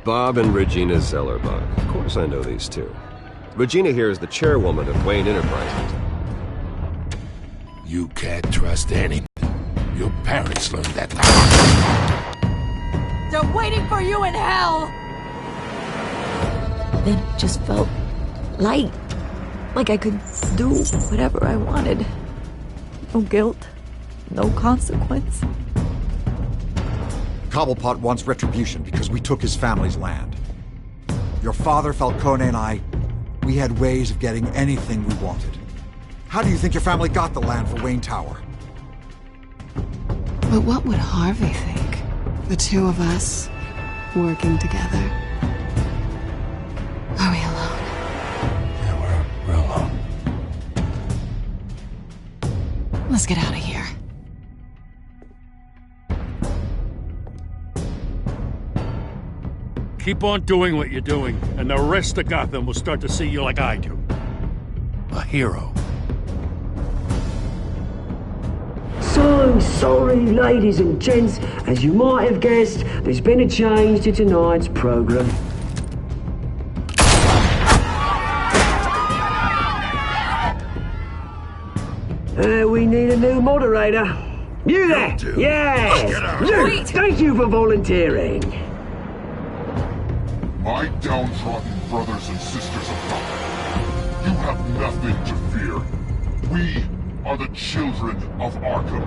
Bob and Regina Zellerbach. Of course I know these two. Regina here is the chairwoman of Wayne Enterprises. You can't trust anything. Your parents learned that. They're waiting for you in hell! Then it just felt light. Like I could do whatever I wanted. No guilt. No consequence. Cobblepot wants retribution because we took his family's land. Your father, Falcone, and I, we had ways of getting anything we wanted. How do you think your family got the land for Wayne Tower? But what would Harvey think? The two of us, working together. Are we alone? Yeah, we're alone. Let's get out of here. Keep on doing what you're doing, and the rest of Gotham will start to see you like I do. A hero. So sorry, ladies and gents. As you might have guessed, there's been a change to tonight's program. We need a new moderator. You there? Yeah! You! Thank you for volunteering. My downtrodden brothers and sisters of Gotham, you have nothing to fear. We are the children of Arkham.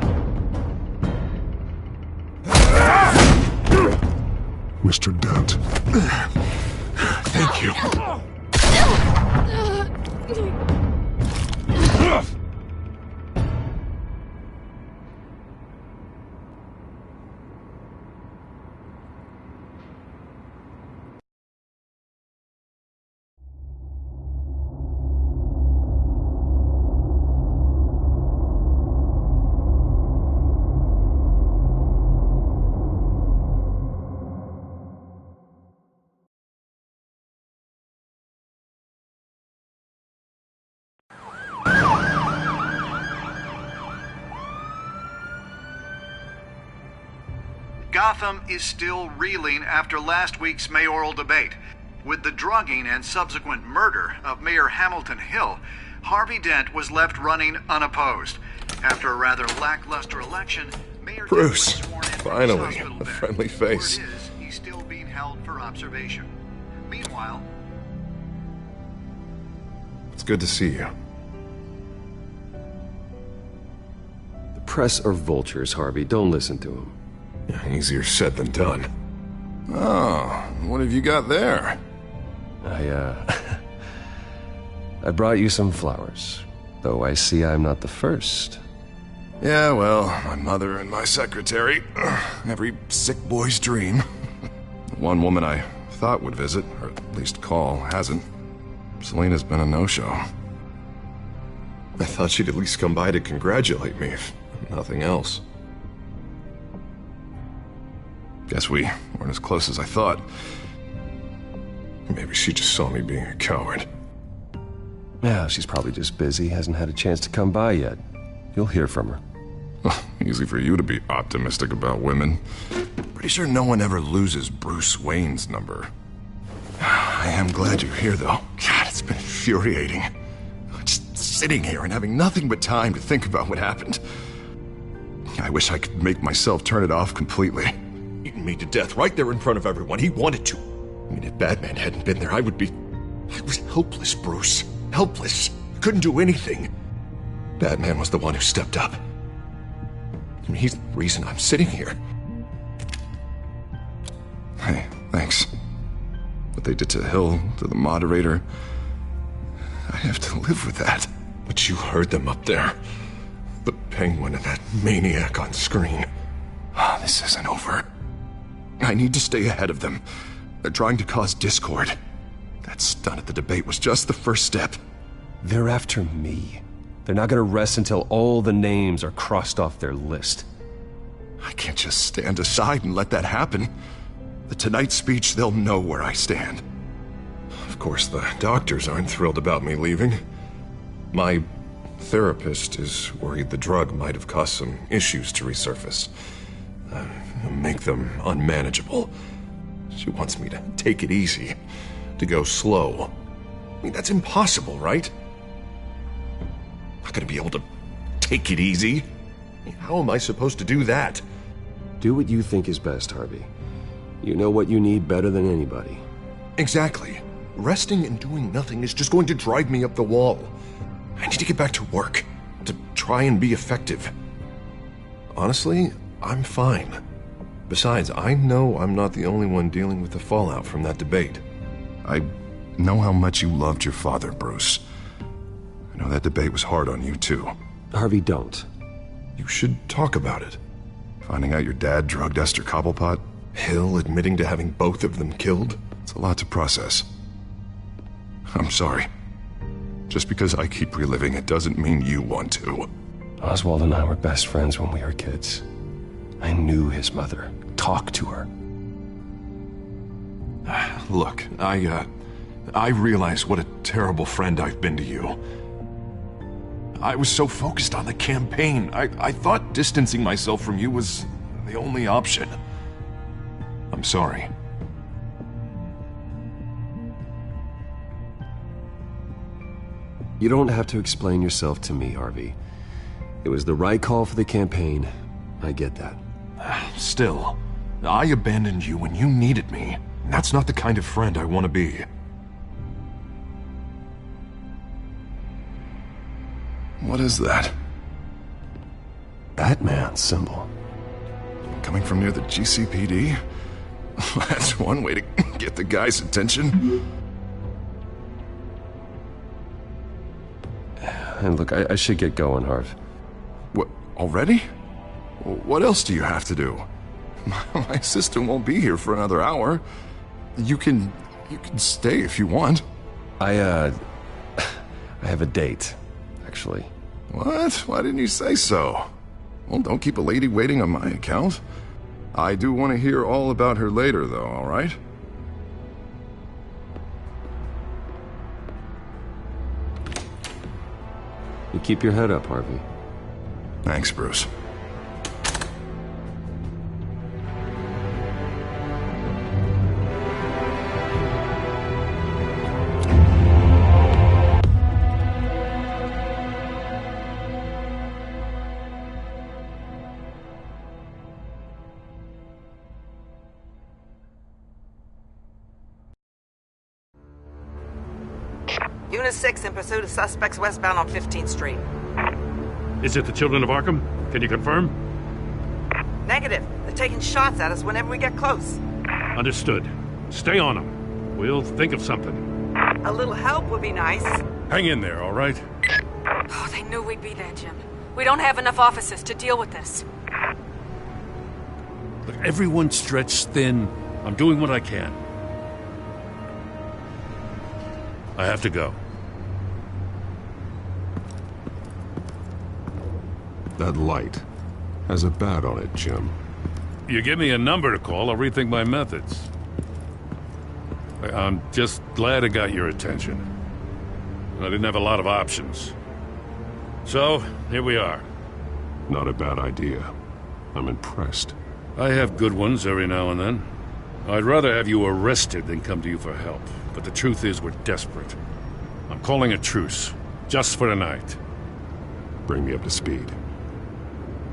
Mr. Dent. Thank you. Gotham is still reeling after last week's mayoral debate. With the drugging and subsequent murder of Mayor Hamilton Hill, Harvey Dent was left running unopposed. After a rather lackluster election, Mayor Bruce, Dent was sworn in finally, from his hospital a bed. friendly face. Word is, he's still being held for observation. Meanwhile, It's good to see you. The press are vultures, Harvey. Don't listen to them. Easier said than done. Oh, what have you got there? I brought you some flowers. Though I see I'm not the first. Yeah, well, my mother and my secretary. Every sick boy's dream. One woman I thought would visit, or at least call, hasn't. Selena's been a no-show. I thought she'd at least come by to congratulate me, if nothing else. Guess we weren't as close as I thought. Maybe she just saw me being a coward. Yeah, she's probably just busy, hasn't had a chance to come by yet. You'll hear from her. Easy for you to be optimistic about women. Pretty sure no one ever loses Bruce Wayne's number. I am glad you're here, though. God, it's been infuriating. Just sitting here and having nothing but time to think about what happened. I wish I could make myself turn it off completely. Beaten me to death right there in front of everyone. He wanted to. I mean, if Batman hadn't been there, I was helpless, Bruce. Helpless. Couldn't do anything. Batman was the one who stepped up. I mean, he's the reason I'm sitting here. Hey, thanks. What they did to Hill, to the moderator, I have to live with that. But you heard them up there. The Penguin and that maniac on screen. This isn't over. I need to stay ahead of them. They're trying to cause discord. That stunt at the debate was just the first step. They're after me. They're not gonna rest until all the names are crossed off their list. I can't just stand aside and let that happen. The Tonight speech, they'll know where I stand. Of course, the doctors aren't thrilled about me leaving. My therapist is worried the drug might have caused some issues to resurface. Make them unmanageable. She wants me to take it easy, to go slow. I mean, that's impossible, right? I'm not gonna be able to take it easy. I mean, how am I supposed to do that? Do what you think is best, Harvey. You know what you need better than anybody. Exactly. Resting and doing nothing is just going to drive me up the wall. I need to get back to work, to try and be effective. Honestly, I'm fine. Besides, I know I'm not the only one dealing with the fallout from that debate. I know how much you loved your father, Bruce. I know that debate was hard on you, too. Harvey, don't. You should talk about it. Finding out your dad drugged Esther Cobblepot? Hill admitting to having both of them killed? It's a lot to process. I'm sorry. Just because I keep reliving it doesn't mean you want to. Oswald and I were best friends when we were kids. I knew his mother. Talked to her. Look, I realize what a terrible friend I've been to you. I was so focused on the campaign. I thought distancing myself from you was the only option. I'm sorry. You don't have to explain yourself to me, Harvey. It was the right call for the campaign. I get that. Still, I abandoned you when you needed me. That's not the kind of friend I want to be. What is that? Batman symbol. Coming from near the GCPD? That's one way to get the guy's attention. And look, I should get going, Harv. What, already? What else do you have to do? My assistant won't be here for another hour. You can stay if you want. I have a date, actually. What? Why didn't you say so? Well, don't keep a lady waiting on my account. I do want to hear all about her later, though, all right? You keep your head up, Harvey. Thanks, Bruce. Unit 6 in pursuit of suspects westbound on 15th Street. Is it the Children of Arkham? Can you confirm? Negative. They're taking shots at us whenever we get close. Understood. Stay on them. We'll think of something. A little help would be nice. Hang in there, all right? Oh, they knew we'd be there, Jim. We don't have enough officers to deal with this. Look, everyone's stretched thin. I'm doing what I can. I have to go. That light has a bat on it, Jim. You give me a number to call, I'll rethink my methods. I'm just glad it got your attention. I didn't have a lot of options. So, here we are. Not a bad idea. I'm impressed. I have good ones every now and then. I'd rather have you arrested than come to you for help. But the truth is, we're desperate. I'm calling a truce, just for tonight. Bring me up to speed.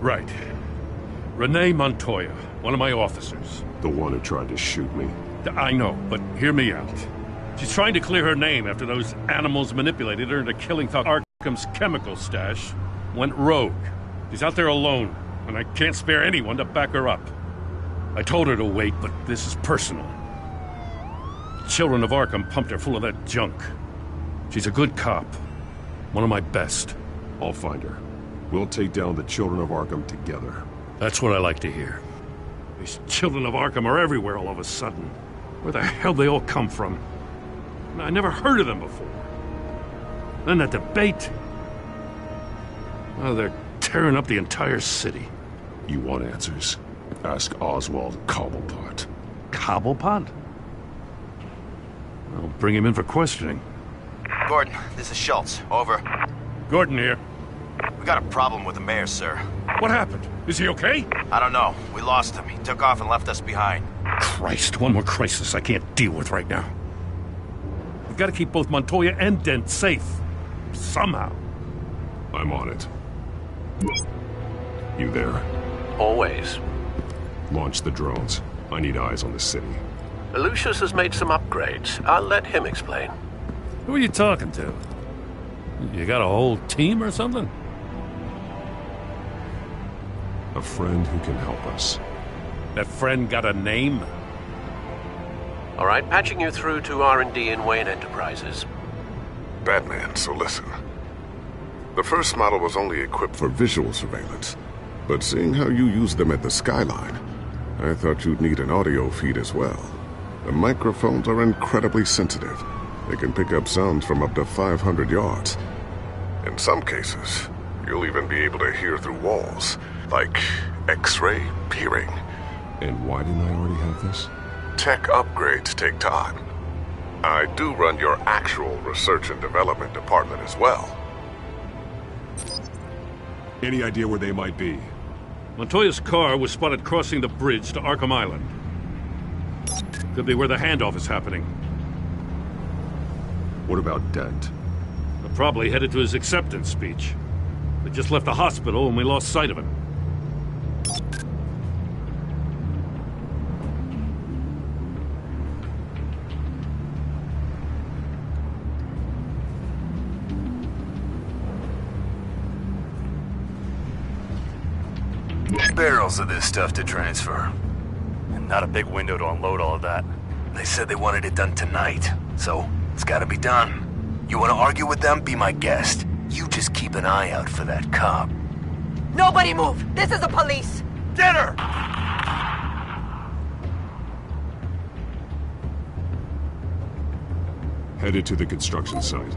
Right. Renee Montoya, one of my officers. The one who tried to shoot me. I know, but hear me out. She's trying to clear her name after those animals manipulated her into killing Arkham's chemical stash. Went rogue. She's out there alone, and I can't spare anyone to back her up. I told her to wait, but this is personal. Children of Arkham pumped her full of that junk. She's a good cop. One of my best. I'll find her. We'll take down the Children of Arkham together. That's what I like to hear. These Children of Arkham are everywhere all of a sudden. Where the hell they all come from? I never heard of them before. Then that debate. Oh, they're tearing up the entire city. You want answers? Ask Oswald Cobblepot. Cobblepot? I'll bring him in for questioning. Gordon, this is Schultz. Over. Gordon here. We got a problem with the mayor, sir. What happened? Is he okay? I don't know. We lost him. He took off and left us behind. Christ, one more crisis I can't deal with right now. We've got to keep both Montoya and Dent safe. Somehow. I'm on it. You there? Always. Launch the drones. I need eyes on the city. Lucius has made some upgrades. I'll let him explain. Who are you talking to? You got a whole team or something? A friend who can help us. That friend got a name? All right, patching you through to R&D in Wayne Enterprises. Batman, so listen. The first model was only equipped for visual surveillance, but seeing how you use them at the skyline, I thought you'd need an audio feed as well. The microphones are incredibly sensitive. They can pick up sounds from up to 500 yards. In some cases, you'll even be able to hear through walls, like X-ray peering. And why didn't I already have this? Tech upgrades take time. I do run your actual research and development department as well. Any idea where they might be? Montoya's car was spotted crossing the bridge to Arkham Island. Could be where the handoff is happening. What about Dent? They're probably headed to his acceptance speech. They just left the hospital and we lost sight of him. Barrels of this stuff to transfer. And not a big window to unload all of that. They said they wanted it done tonight, so it's gotta be done. You wanna argue with them? Be my guest. You just keep an eye out for that cop. Nobody move! This is the police! Get her! Headed to the construction site.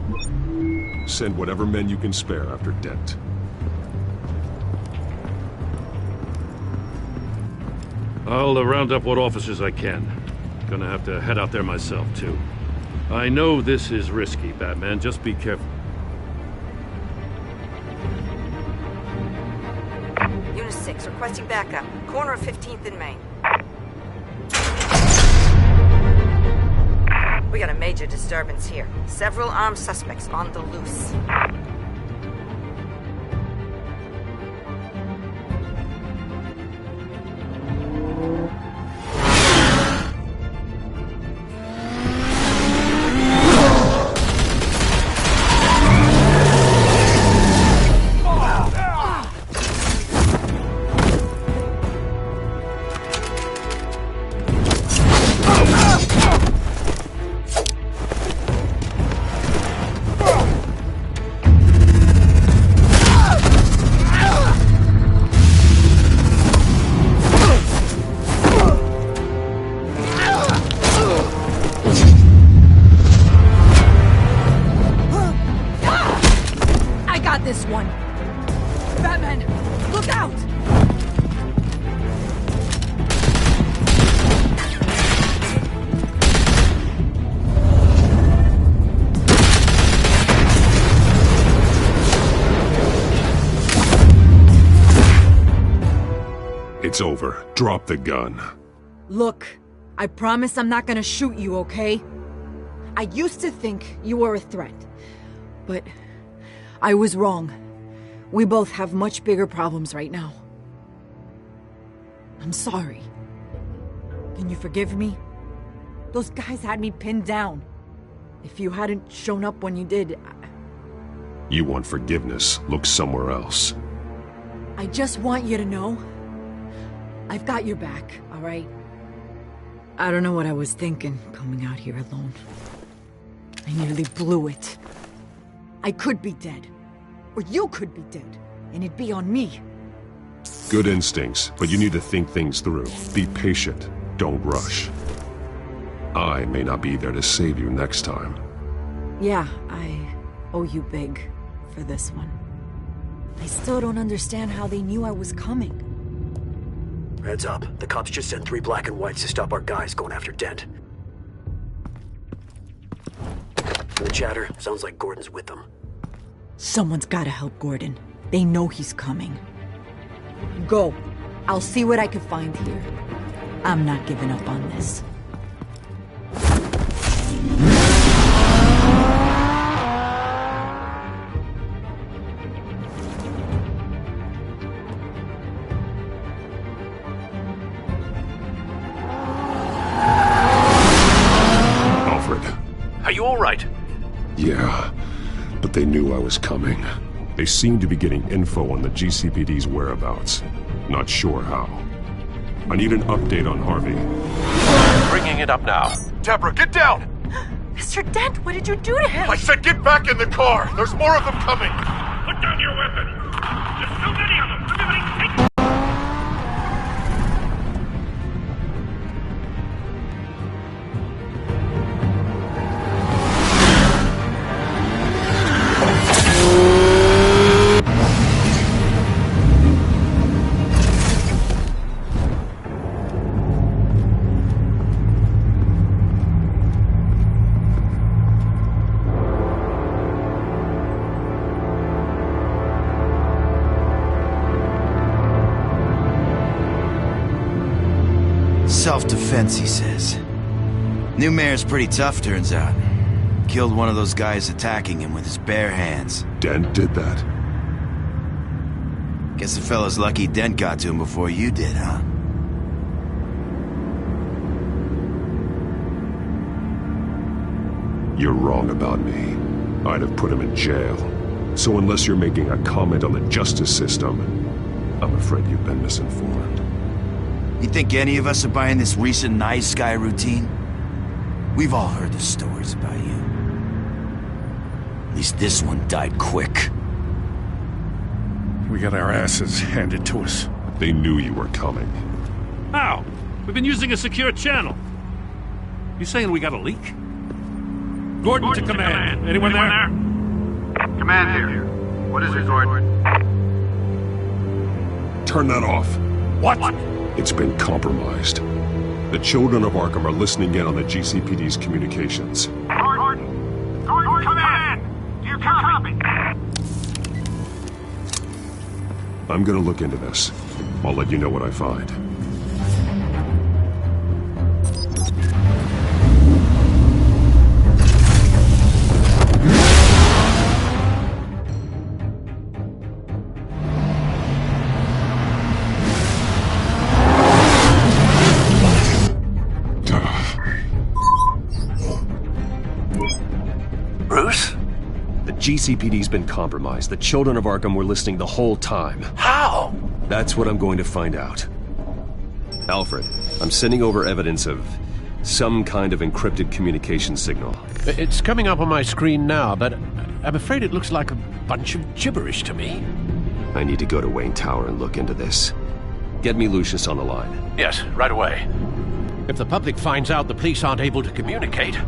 Send whatever men you can spare after Dent. I'll round up what officers I can. Gonna have to head out there myself, too. I know this is risky, Batman. Just be careful. Unit 6, requesting backup. Corner of 15th and Main. We got a major disturbance here. Several armed suspects on the loose. This one. Batman, look out! It's over. Drop the gun. Look, I promise I'm not gonna shoot you, okay? I used to think you were a threat, but I was wrong. We both have much bigger problems right now. I'm sorry. Can you forgive me? Those guys had me pinned down. If you hadn't shown up when you did, You want forgiveness? Look somewhere else. I just want you to know, I've got your back, all right? I don't know what I was thinking, coming out here alone. I nearly blew it. I could be dead. Or you could be dead. And it'd be on me. Good instincts, but you need to think things through. Be patient. Don't rush. I may not be there to save you next time. Yeah, I owe you big for this one. I still don't understand how they knew I was coming. Heads up. The cops just sent 3 black and whites to stop our guys going after Dent. The chatter sounds like Gordon's with them. Someone's gotta help Gordon. They know he's coming. Go. I'll see what I can find here. I'm not giving up on this. Are you all right? Yeah, but they knew I was coming. They seemed to be getting info on the GCPD's whereabouts. Not sure how. I need an update on Harvey. Bringing it up now. Deborah, get down! Mr. Dent, what did you do to him? I said get back in the car! There's more of them coming! Put down your weapon! There's so many of them! Everybody take... Self-defense, he says. New mayor's pretty tough, turns out. Killed one of those guys attacking him with his bare hands. Dent did that? Guess the fella's lucky Dent got to him before you did, huh? You're wrong about me. I'd have put him in jail. So unless you're making a comment on the justice system, I'm afraid you've been misinformed. You think any of us are buying this recent nice guy routine? We've all heard the stories about you. At least this one died quick. We got our asses handed to us. They knew you were coming. How? We've been using a secure channel. You saying we got a leak? Gordon to command. Anyone there? Command here. What is it, Gordon? Turn that off. What? It's been compromised. The children of Arkham are listening in on the GCPD's communications. Gordon, command! Do you copy? I'm gonna look into this. I'll let you know what I find. Bruce? The GCPD's been compromised. The children of Arkham were listening the whole time. How? That's what I'm going to find out. Alfred, I'm sending over evidence of some kind of encrypted communication signal. It's coming up on my screen now, but I'm afraid it looks like a bunch of gibberish to me. I need to go to Wayne Tower and look into this. Get me Lucius on the line. Yes, right away. If the public finds out the police aren't able to communicate...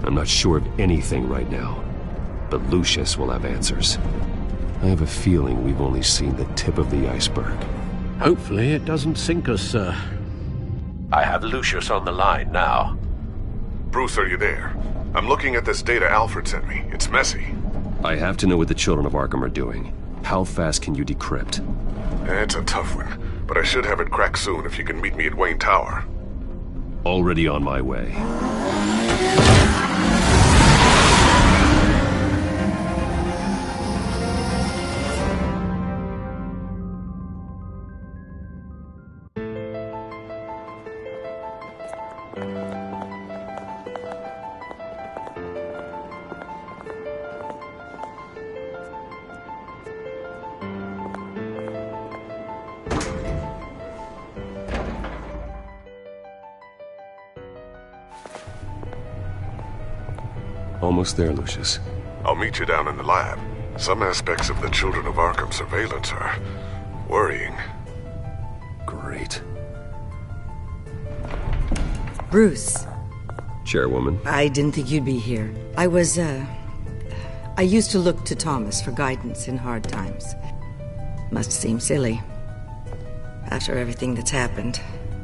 I'm not sure of anything right now, but Lucius will have answers. I have a feeling we've only seen the tip of the iceberg. Hopefully it doesn't sink us, sir. I have Lucius on the line now. Bruce, are you there? I'm looking at this data Alfred sent me. It's messy. I have to know what the children of Arkham are doing. How fast can you decrypt? It's a tough one, but I should have it cracked soon if you can meet me at Wayne Tower. Already on my way. Almost there, Lucius. I'll meet you down in the lab. Some aspects of the Children of Arkham surveillance are worrying. Great. Bruce. Chairwoman. I didn't think you'd be here. I used to look to Thomas for guidance in hard times. Must seem silly. After everything that's happened.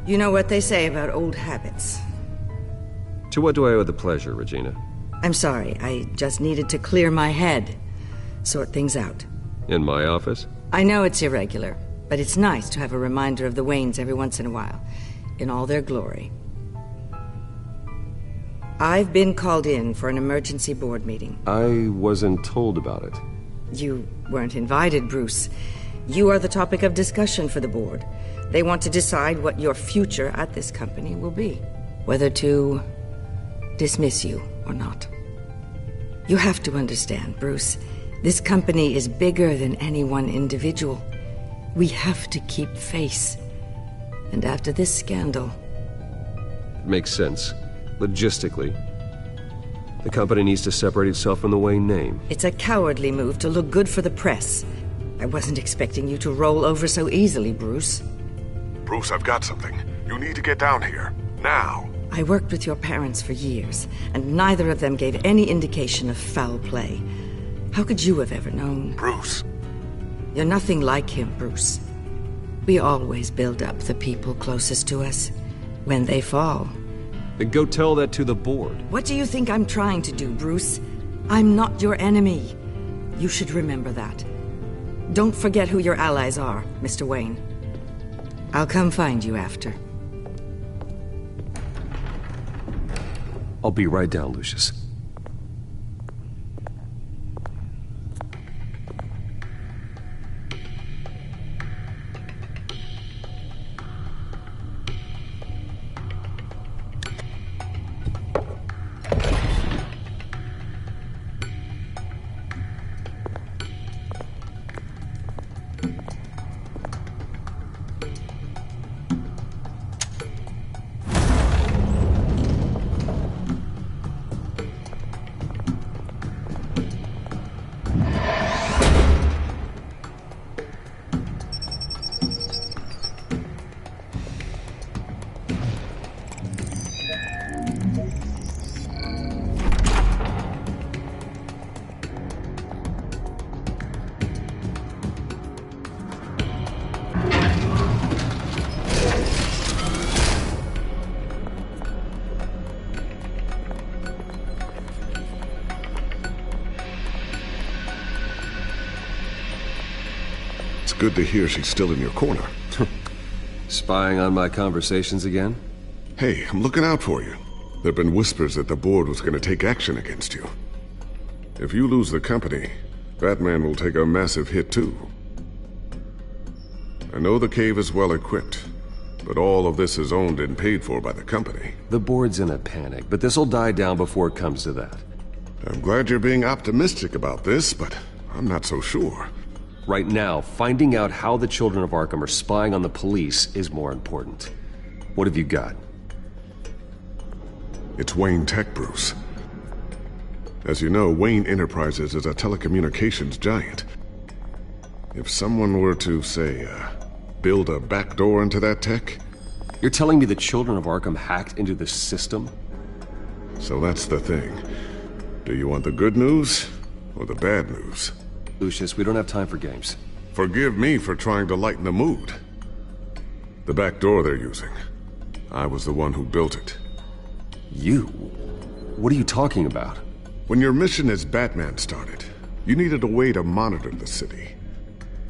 You know what they say about old habits. To what do I owe the pleasure, Regina? I'm sorry, I just needed to clear my head. Sort things out. In my office? I know it's irregular, but it's nice to have a reminder of the Waynes every once in a while, in all their glory. I've been called in for an emergency board meeting. I wasn't told about it. You weren't invited, Bruce. You are the topic of discussion for the board. They want to decide what your future at this company will be. Whether to dismiss you or not. You have to understand, Bruce. This company is bigger than any one individual. We have to keep face. And after this scandal... It makes sense. Logistically. The company needs to separate itself from the Wayne name. It's a cowardly move to look good for the press. I wasn't expecting you to roll over so easily, Bruce. Bruce, I've got something. You need to get down here. Now. I worked with your parents for years, and neither of them gave any indication of foul play. How could you have ever known? Bruce. You're nothing like him, Bruce. We always build up the people closest to us. When they fall... Then go tell that to the board. What do you think I'm trying to do, Bruce? I'm not your enemy. You should remember that. Don't forget who your allies are, Mr. Wayne. I'll come find you after. I'll be right down, Lucius. Good to hear she's still in your corner. Spying on my conversations again? Hey, I'm looking out for you. There've been whispers that the board was going to take action against you. If you lose the company, Batman will take a massive hit too. I know the cave is well equipped, but all of this is owned and paid for by the company. The board's in a panic, but this'll die down before it comes to that. I'm glad you're being optimistic about this, but I'm not so sure. Right now, finding out how the children of Arkham are spying on the police is more important. What have you got? It's Wayne Tech, Bruce. As you know, Wayne Enterprises is a telecommunications giant. If someone were to, say, build a backdoor into that tech... You're telling me the children of Arkham hacked into the system? So that's the thing. Do you want the good news or the bad news? Lucius, we don't have time for games. Forgive me for trying to lighten the mood. The back door they're using. I was the one who built it. You? What are you talking about? When your mission as Batman started, you needed a way to monitor the city.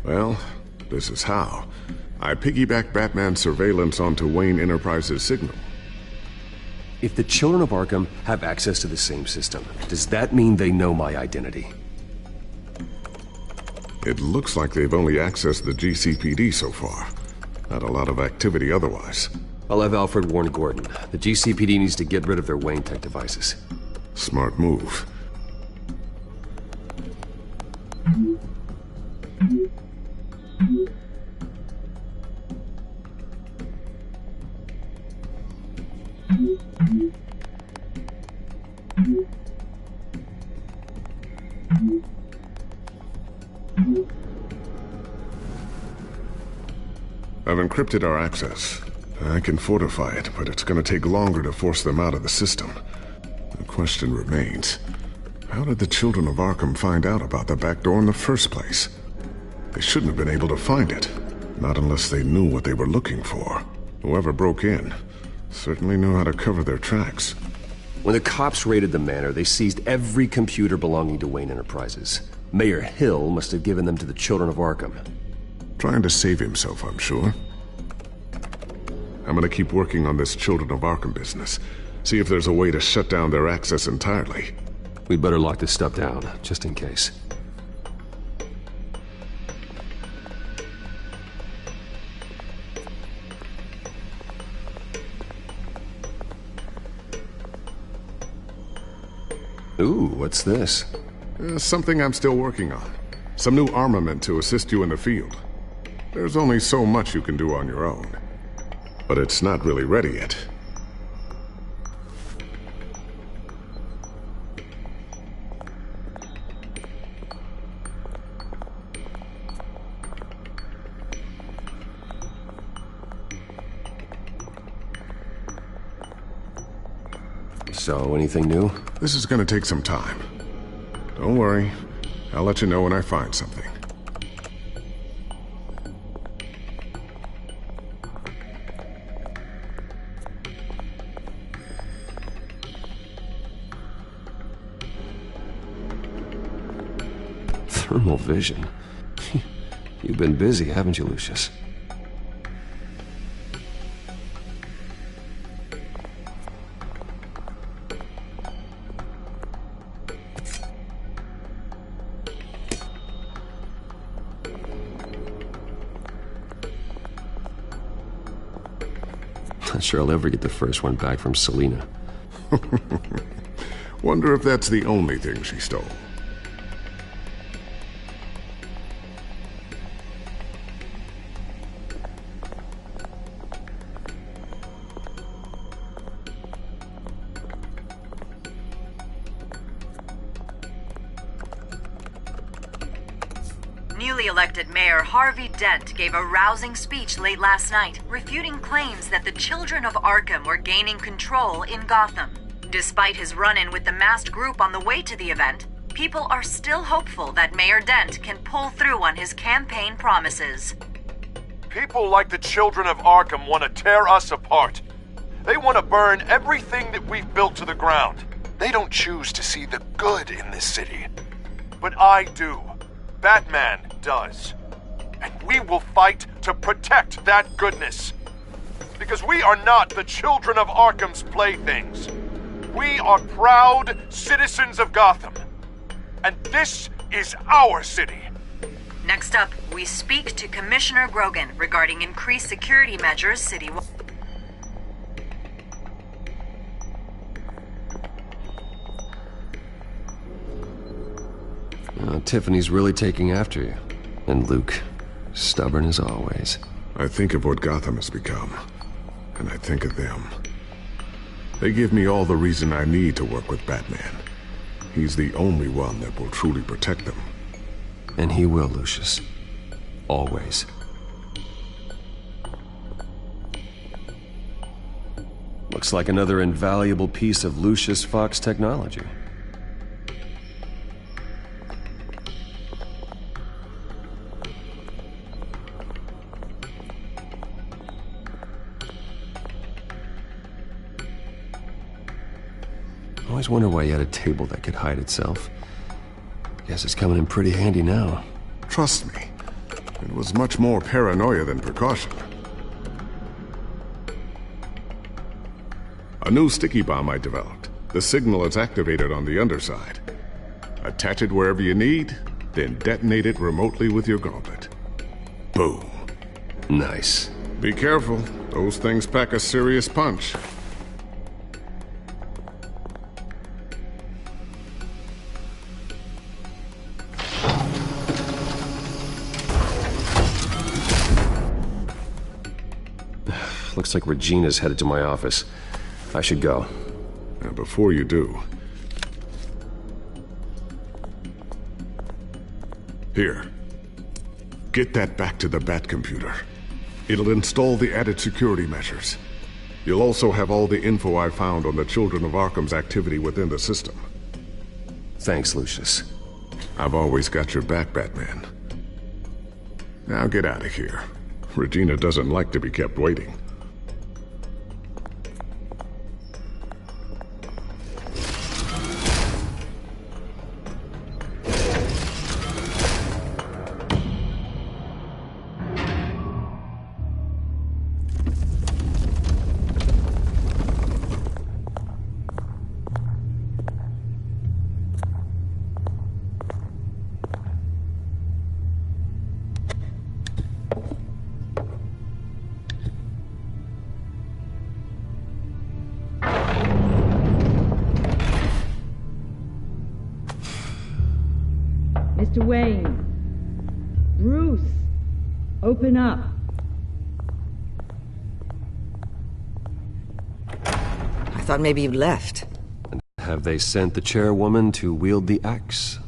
Well, this is how. I piggybacked Batman's surveillance onto Wayne Enterprises' signal. If the children of Arkham have access to the same system, does that mean they know my identity? It looks like they've only accessed the GCPD so far. Not a lot of activity otherwise. I'll have Alfred warn Gordon. The GCPD needs to get rid of their Wayne Tech devices. Smart move. I've encrypted our access. I can fortify it, but it's going to take longer to force them out of the system. The question remains, how did the children of Arkham find out about the back door in the first place? They shouldn't have been able to find it, not unless they knew what they were looking for. Whoever broke in certainly knew how to cover their tracks. When the cops raided the manor, they seized every computer belonging to Wayne Enterprises. Mayor Hill must have given them to the Children of Arkham. Trying to save himself, I'm sure. I'm gonna keep working on this Children of Arkham business. See if there's a way to shut down their access entirely. We'd better lock this stuff down, just in case. Ooh, what's this? Something I'm still working on. Some new armament to assist you in the field. There's only so much you can do on your own. But it's not really ready yet. So, anything new? This is gonna take some time. Don't worry. I'll let you know when I find something. Thermal vision. You've been busy, haven't you, Lucius? Not sure I'll ever get the first one back from Selina. Wonder if that's the only thing she stole. Newly elected Mayor Harvey Dent gave a rousing speech late last night, refuting claims that the Children of Arkham were gaining control in Gotham. Despite his run-in with the masked group on the way to the event, people are still hopeful that Mayor Dent can pull through on his campaign promises. People like the Children of Arkham want to tear us apart. They want to burn everything that we've built to the ground. They don't choose to see the good in this city. But I do. Batman does. And we will fight to protect that goodness. Because we are not the Children of Arkham's playthings. We are proud citizens of Gotham. And this is our city. Next up, we speak to Commissioner Grogan regarding increased security measures citywide. Tiffany's really taking after you. And Luke, stubborn as always. I think of what Gotham has become, and I think of them. They give me all the reason I need to work with Batman. He's the only one that will truly protect them. And he will, Lucius. Always. Looks like another invaluable piece of Lucius Fox technology. I always wonder why you had a table that could hide itself. Guess it's coming in pretty handy now. Trust me, it was much more paranoia than precaution. A new sticky bomb I developed. The signal is activated on the underside. Attach it wherever you need, then detonate it remotely with your gauntlet. Boom. Nice. Be careful. Those things pack a serious punch. Looks like Regina's headed to my office. I should go. And before you do... Here. Get that back to the Bat computer. It'll install the added security measures. You'll also have all the info I found on the Children of Arkham's activity within the system. Thanks, Lucius. I've always got your back, Batman. Now get out of here. Regina doesn't like to be kept waiting. Wayne. Bruce, open up. I thought maybe you'd left. Have they sent the chairwoman to wield the axe?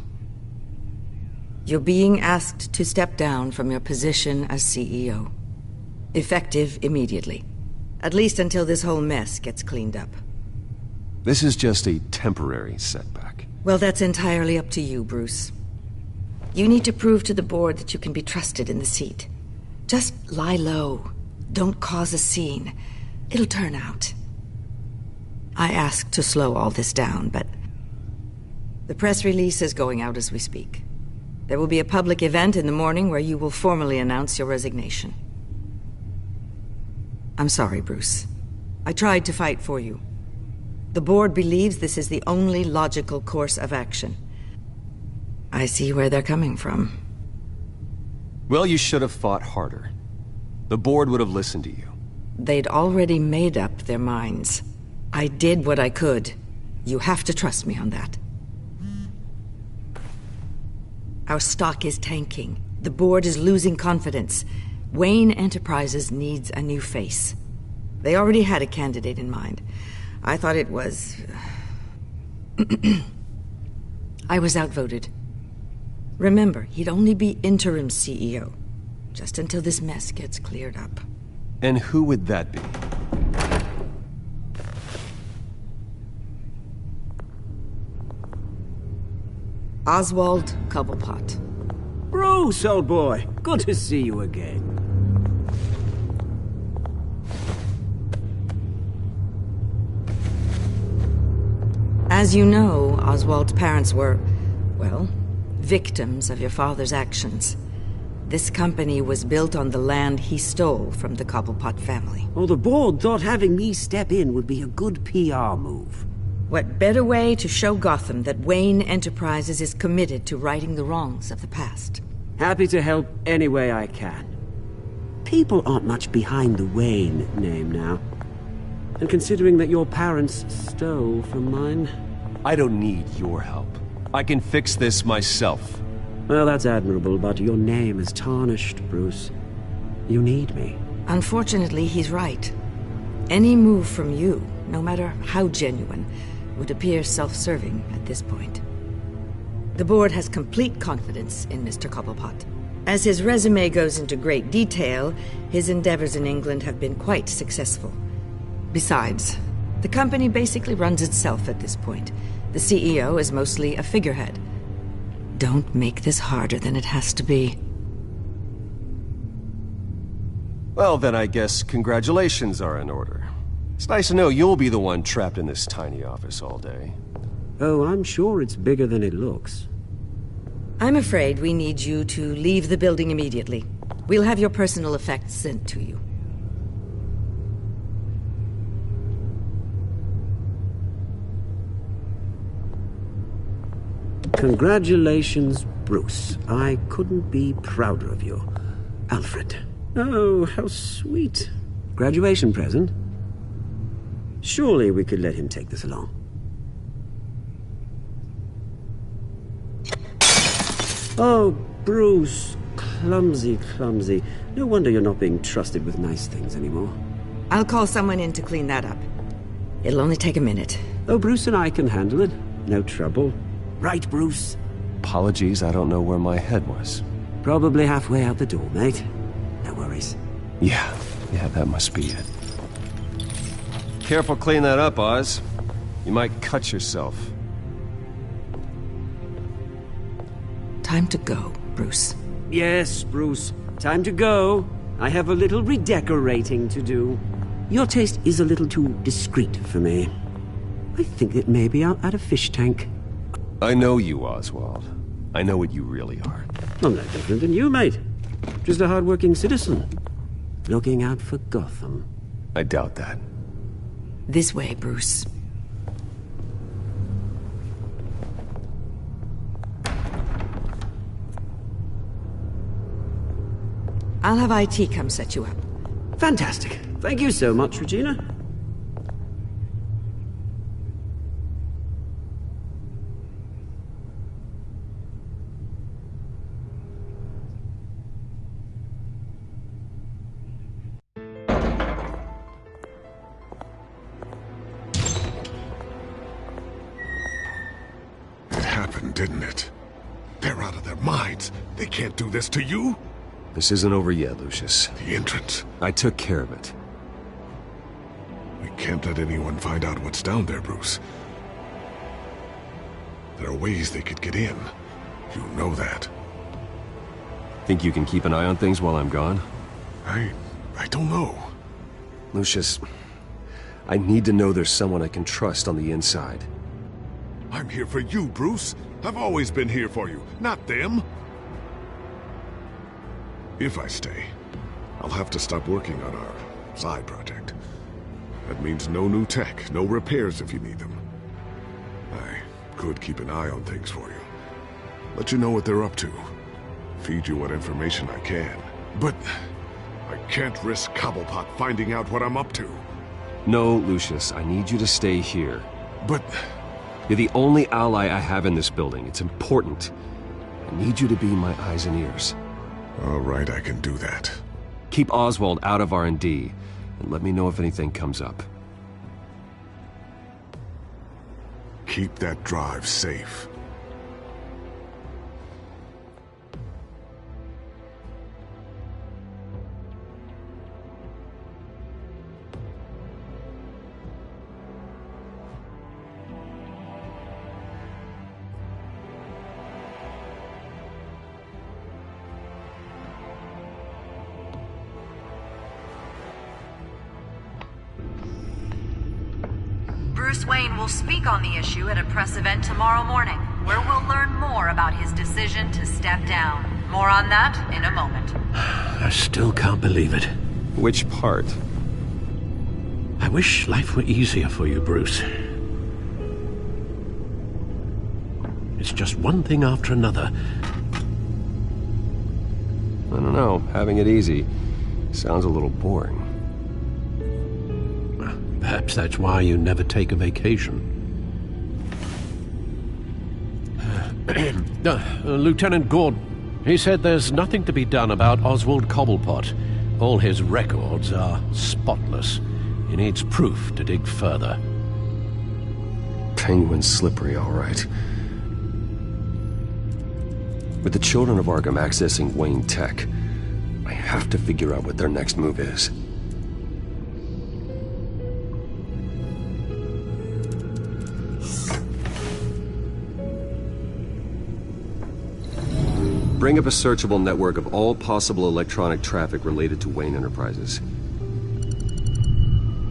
You're being asked to step down from your position as CEO. Effective immediately. At least until this whole mess gets cleaned up. This is just a temporary setback. Well, that's entirely up to you, Bruce. You need to prove to the board that you can be trusted in the seat. Just lie low. Don't cause a scene. It'll turn out. I asked to slow all this down, but the press release is going out as we speak. There will be a public event in the morning where you will formally announce your resignation. I'm sorry, Bruce. I tried to fight for you. The board believes this is the only logical course of action. I see where they're coming from. Well, you should have fought harder. The board would have listened to you. They'd already made up their minds. I did what I could. You have to trust me on that. Our stock is tanking. The board is losing confidence. Wayne Enterprises needs a new face. They already had a candidate in mind. I thought it was... I was outvoted. Remember, he'd only be interim CEO, just until this mess gets cleared up. And who would that be? Oswald Cobblepot. Bruce, old boy. Good to see you again. As you know, Oswald's parents were, well, victims of your father's actions. This company was built on the land he stole from the Cobblepot family. Well, the board thought having me step in would be a good PR move. What better way to show Gotham that Wayne Enterprises is committed to righting the wrongs of the past? Happy to help any way I can. People aren't much behind the Wayne name now. And considering that your parents stole from mine... I don't need your help. I can fix this myself. Well, that's admirable, but your name is tarnished, Bruce. You need me. Unfortunately, he's right. Any move from you, no matter how genuine, would appear self-serving at this point. The board has complete confidence in Mr. Cobblepot. As his resume goes into great detail, his endeavors in England have been quite successful. Besides, the company basically runs itself at this point. The CEO is mostly a figurehead. Don't make this harder than it has to be. Well, then I guess congratulations are in order. It's nice to know you'll be the one trapped in this tiny office all day. Oh, I'm sure it's bigger than it looks. I'm afraid we need you to leave the building immediately. We'll have your personal effects sent to you. Congratulations, Bruce. I couldn't be prouder of you. Alfred. Oh, how sweet. Graduation present? Surely we could let him take this along. Oh, Bruce. Clumsy, clumsy. No wonder you're not being trusted with nice things anymore. I'll call someone in to clean that up. It'll only take a minute. Oh, Bruce and I can handle it. No trouble. Right, Bruce? Apologies, I don't know where my head was. Probably halfway out the door, mate. No worries. Yeah, that must be it. Careful clean that up, Oz. You might cut yourself. Time to go, Bruce. Yes, Bruce. Time to go. I have a little redecorating to do. Your taste is a little too discreet for me. I think that maybe I'll add a fish tank. I know you, Oswald. I know what you really are. I'm no different than you, mate. Just a hard-working citizen. Looking out for Gotham. I doubt that. This way, Bruce. I'll have IT come set you up. Fantastic. Thank you so much, Regina. them, didn't it? They're out of their minds. They can't do this to you. This isn't over yet, Lucius. The entrance. I took care of it. We can't let anyone find out what's down there, Bruce. There are ways they could get in. You know that. Think you can keep an eye on things while I'm gone? I don't know. Lucius, I need to know there's someone I can trust on the inside. I'm here for you, Bruce. I've always been here for you, not them. If I stay, I'll have to stop working on our side project. That means no new tech, no repairs if you need them. I could keep an eye on things for you. Let you know what they're up to. Feed you what information I can. But I can't risk Cobblepot finding out what I'm up to. No, Lucius, I need you to stay here. But... You're the only ally I have in this building. It's important. I need you to be my eyes and ears. All right, I can do that. Keep Oswald out of R&D, and let me know if anything comes up. Keep that drive safe. Bruce Wayne will speak on the issue at a press event tomorrow morning, where we'll learn more about his decision to step down. More on that in a moment. I still can't believe it. Which part? I wish life were easier for you, Bruce. It's just one thing after another. I don't know. Having it easy sounds a little boring. Perhaps that's why you never take a vacation. Lieutenant Gord, he said there's nothing to be done about Oswald Cobblepot. All his records are spotless. He needs proof to dig further. Penguin's slippery, all right. With the children of Arkham accessing Wayne Tech, I have to figure out what their next move is. Bring up a searchable network of all possible electronic traffic related to Wayne Enterprises.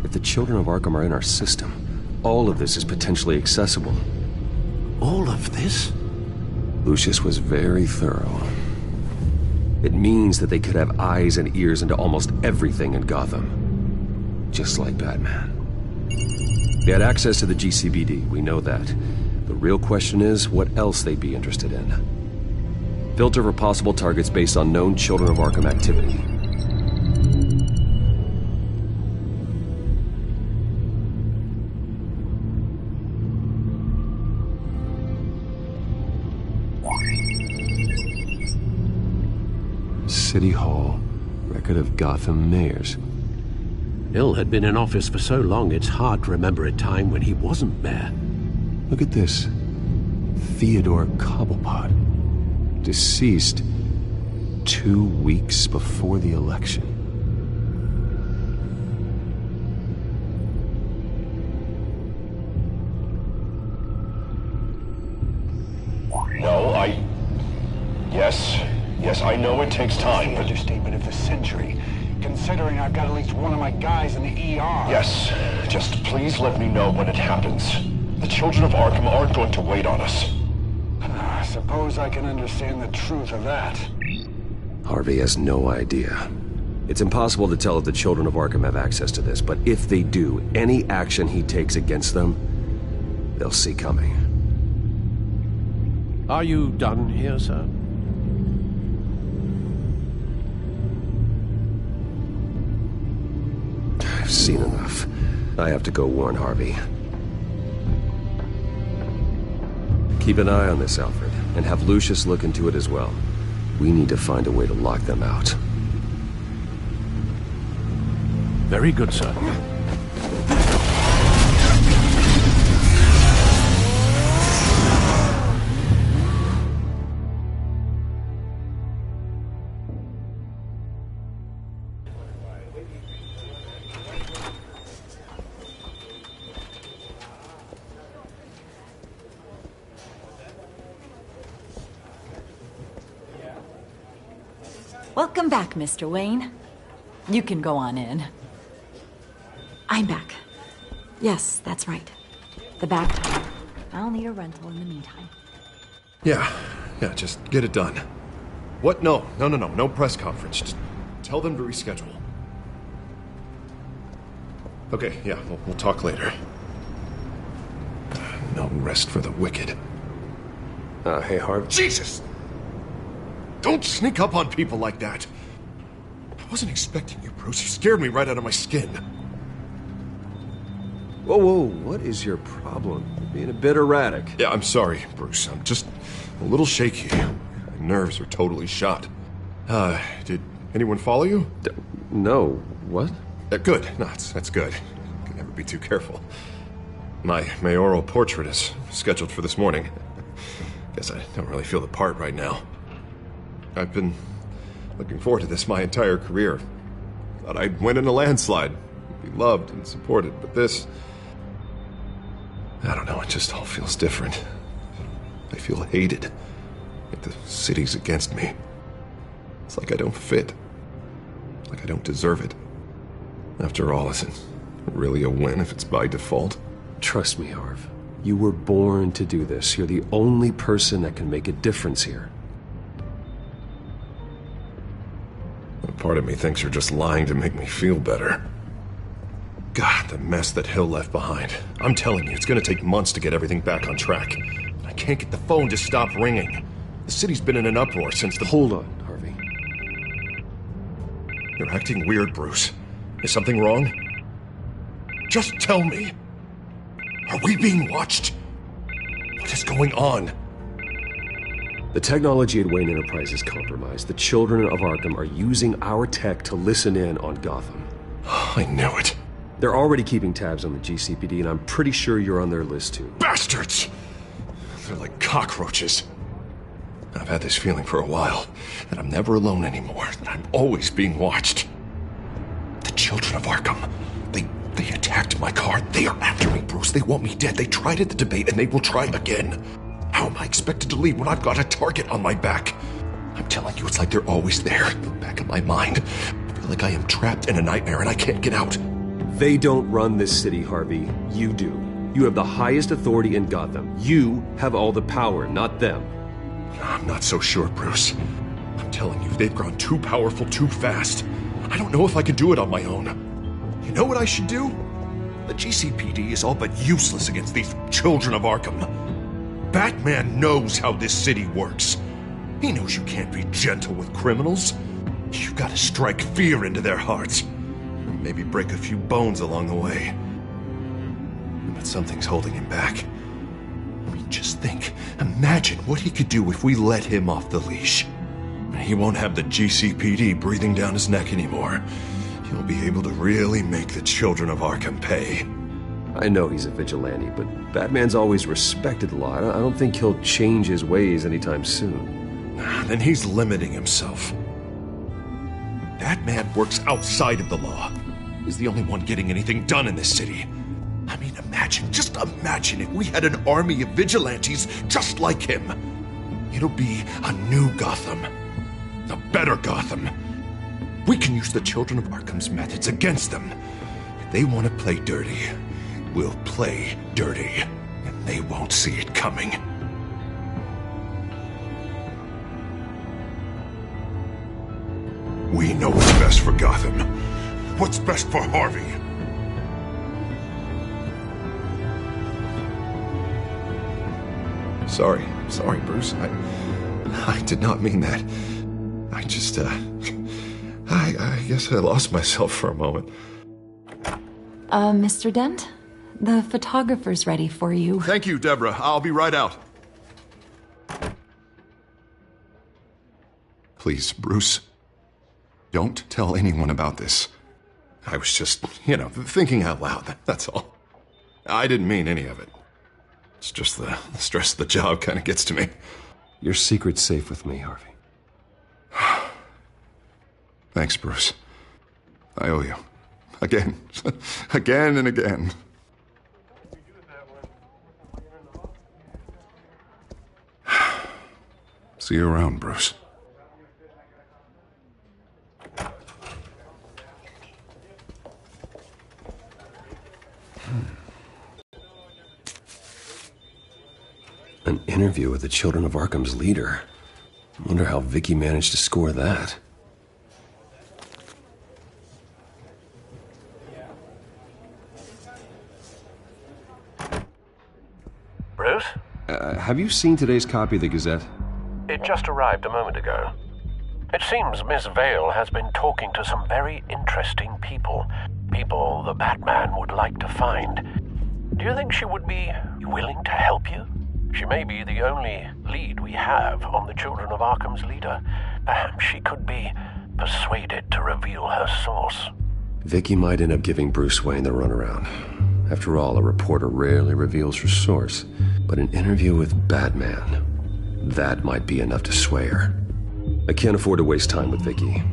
If the children of Arkham are in our system, all of this is potentially accessible. All of this? Lucius was very thorough. It means that they could have eyes and ears into almost everything in Gotham. Just like Batman. They had access to the GCPD, we know that. The real question is, what else they'd be interested in. Filter for possible targets based on known Children of Arkham activity. City Hall. Record of Gotham mayors. Hill had been in office for so long, it's hard to remember a time when he wasn't mayor. Look at this. Theodore Cobblepot. Deceased 2 weeks before the election. No, Yes, I know it takes time, but... Understatement of the century, considering I've got at least one of my guys in the ER. Yes, just please let me know when it happens. The children of Arkham aren't going to wait on us. I suppose I can understand the truth of that. Harvey has no idea. It's impossible to tell if the children of Arkham have access to this, but if they do, any action he takes against them, they'll see coming. Are you done here, sir? I've seen enough. I have to go warn Harvey. Keep an eye on this, Alfred, and have Lucius look into it as well. We need to find a way to lock them out. Very good, sir. Welcome back, Mr. Wayne. You can go on in. I'm back. Yes, that's right. The back tire. I'll need a rental in the meantime. Yeah, just get it done. What? No press conference. Just tell them to reschedule. Okay, yeah, we'll talk later. No rest for the wicked. Hey, Harv. Jesus! Don't sneak up on people like that. I wasn't expecting you, Bruce. You scared me right out of my skin. Whoa, what is your problem? You're being a bit erratic. Yeah, I'm sorry, Bruce. I'm just a little shaky. My nerves are totally shot. Did anyone follow you? No. What? Good. No, that's good. Can never be too careful. My mayoral portrait is scheduled for this morning. Guess I don't really feel the part right now. I've been looking forward to this my entire career. Thought I'd win in a landslide, be loved and supported, but this... I don't know, it just all feels different. I feel hated. Like the city's against me. It's like I don't fit. Like I don't deserve it. After all, is it really a win if it's by default? Trust me, Harv. You were born to do this. You're the only person that can make a difference here. Part of me thinks you're just lying to make me feel better. God, the mess that Hill left behind. I'm telling you, it's gonna take months to get everything back on track. I can't get the phone to stop ringing. The city's been in an uproar since the... Hold on, Harvey. You're acting weird, Bruce. Is something wrong? Just tell me. Are we being watched? What is going on? The technology at Wayne Enterprise is compromised. The children of Arkham are using our tech to listen in on Gotham. I knew it. They're already keeping tabs on the GCPD, and I'm pretty sure you're on their list too. Bastards! They're like cockroaches. I've had this feeling for a while, that I'm never alone anymore, that I'm always being watched. The children of Arkham, they attacked my car. They are after me, Bruce. They want me dead. They tried at the debate, and they will try again. How am I expected to leave when I've got a target on my back? I'm telling you, it's like they're always there, in the back of my mind. I feel like I am trapped in a nightmare and I can't get out. They don't run this city, Harvey. You do. You have the highest authority in Gotham. You have all the power, not them. I'm not so sure, Bruce. I'm telling you, they've grown too powerful too fast. I don't know if I can do it on my own. You know what I should do? The GCPD is all but useless against these children of Arkham. Batman knows how this city works. He knows you can't be gentle with criminals. You've got to strike fear into their hearts. And maybe break a few bones along the way. But something's holding him back. I mean, just think. Imagine what he could do if we let him off the leash. He won't have the GCPD breathing down his neck anymore. He'll be able to really make the children of Arkham pay. I know he's a vigilante, but Batman's always respected law. I don't think he'll change his ways anytime soon. Then he's limiting himself. Batman works outside of the law. He's the only one getting anything done in this city. I mean, just imagine if we had an army of vigilantes just like him. It'll be a new Gotham. A better Gotham. We can use the children of Arkham's methods against them. If they want to play dirty, we'll play dirty, and they won't see it coming. We know what's best for Gotham. What's best for Harvey. Sorry, Bruce. I did not mean that. I just, I guess I lost myself for a moment. Mr. Dent? The photographer's ready for you. Thank you, Deborah. I'll be right out. Please, Bruce, don't tell anyone about this. I was just, thinking out loud, that's all. I didn't mean any of it. It's just the stress of the job kind of gets to me. Your secret's safe with me, Harvey. Thanks, Bruce. I owe you. Again. Again and again. See you around, Bruce. An interview with the Children of Arkham's leader. I wonder how Vicky managed to score that. Bruce? Have you seen today's copy of the Gazette? It just arrived a moment ago. It seems Miss Vale has been talking to some very interesting people. People the Batman would like to find. Do you think she would be willing to help you? She may be the only lead we have on the Children of Arkham's leader. Perhaps she could be persuaded to reveal her source. Vicky might end up giving Bruce Wayne the runaround. After all, a reporter rarely reveals her source. But an interview with Batman, that might be enough to sway her. I can't afford to waste time with Vicky.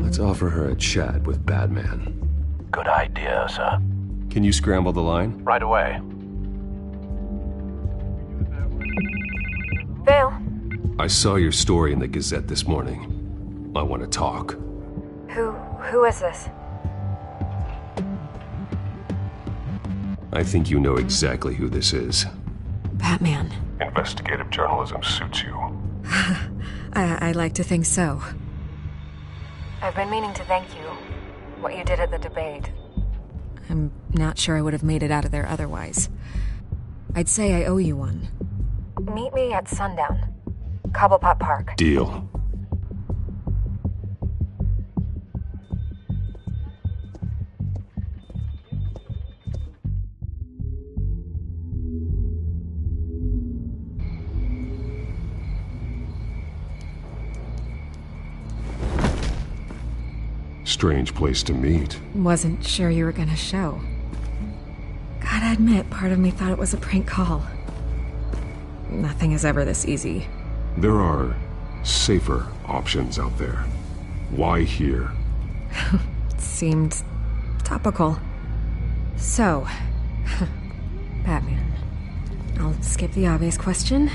Let's offer her a chat with Batman. Good idea, sir. Can you scramble the line? Right away. Vale. I saw your story in the Gazette this morning. I want to talk. Who is this? I think you know exactly who this is. Batman. Investigative journalism suits you. I like to think so. I've been meaning to thank you. What you did at the debate. I'm not sure I would have made it out of there otherwise. I'd say I owe you one. Meet me at sundown. Cobblepot Park. Deal. Strange place to meet. Wasn't sure you were gonna show. Gotta admit, part of me thought it was a prank call. Nothing is ever this easy. There are safer options out there. Why here? Seemed topical. So, Batman. I'll skip the obvious question.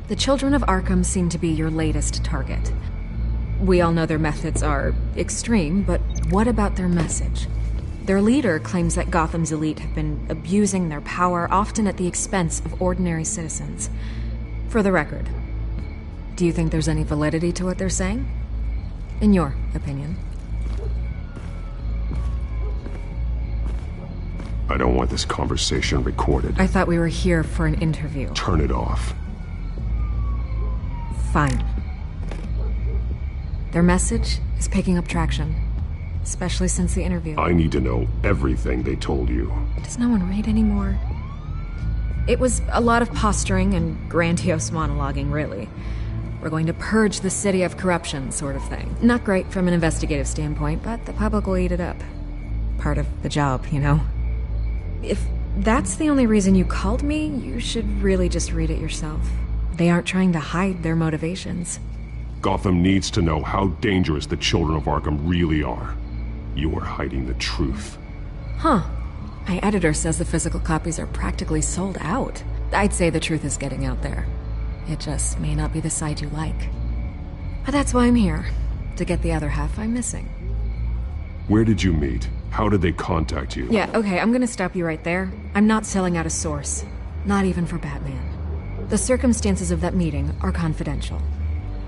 The Children of Arkham seem to be your latest target. We all know their methods are extreme, but what about their message? Their leader claims that Gotham's elite have been abusing their power, often at the expense of ordinary citizens. For the record, do you think there's any validity to what they're saying? In your opinion? I don't want this conversation recorded. I thought we were here for an interview. Turn it off. Fine. Their message is picking up traction, especially since the interview. I need to know everything they told you. Does no one read anymore? It was a lot of posturing and grandiose monologuing, really. We're going to purge the city of corruption, sort of thing. Not great from an investigative standpoint, but the public will eat it up. Part of the job, you know? If that's the only reason you called me, you should really just read it yourself. They aren't trying to hide their motivations. Gotham needs to know how dangerous the Children of Arkham really are. You are hiding the truth. Huh. My editor says the physical copies are practically sold out. I'd say the truth is getting out there. It just may not be the side you like. But that's why I'm here, to get the other half I'm missing. Where did you meet? How did they contact you? Yeah, okay, I'm gonna stop you right there. I'm not selling out a source. Not even for Batman. The circumstances of that meeting are confidential.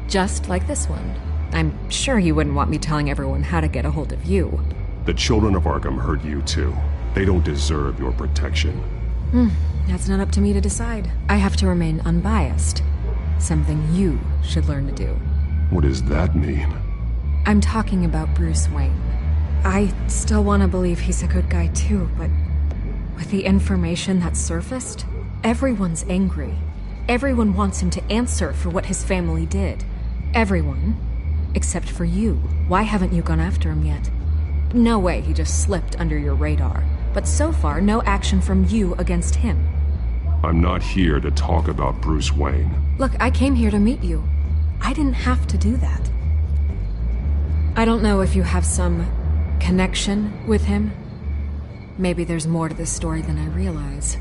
Just like this one. I'm sure you wouldn't want me telling everyone how to get a hold of you. The Children of Arkham hurt you too. They don't deserve your protection. That's not up to me to decide. I have to remain unbiased. Something you should learn to do. What does that mean? I'm talking about Bruce Wayne. I still want to believe he's a good guy too, but with the information that surfaced, everyone's angry. Everyone wants him to answer for what his family did. Everyone. Except for you. Why haven't you gone after him yet? No way he just slipped under your radar. But so far, no action from you against him. I'm not here to talk about Bruce Wayne. Look, I came here to meet you. I didn't have to do that. I don't know if you have some connection with him. Maybe there's more to this story than I realize.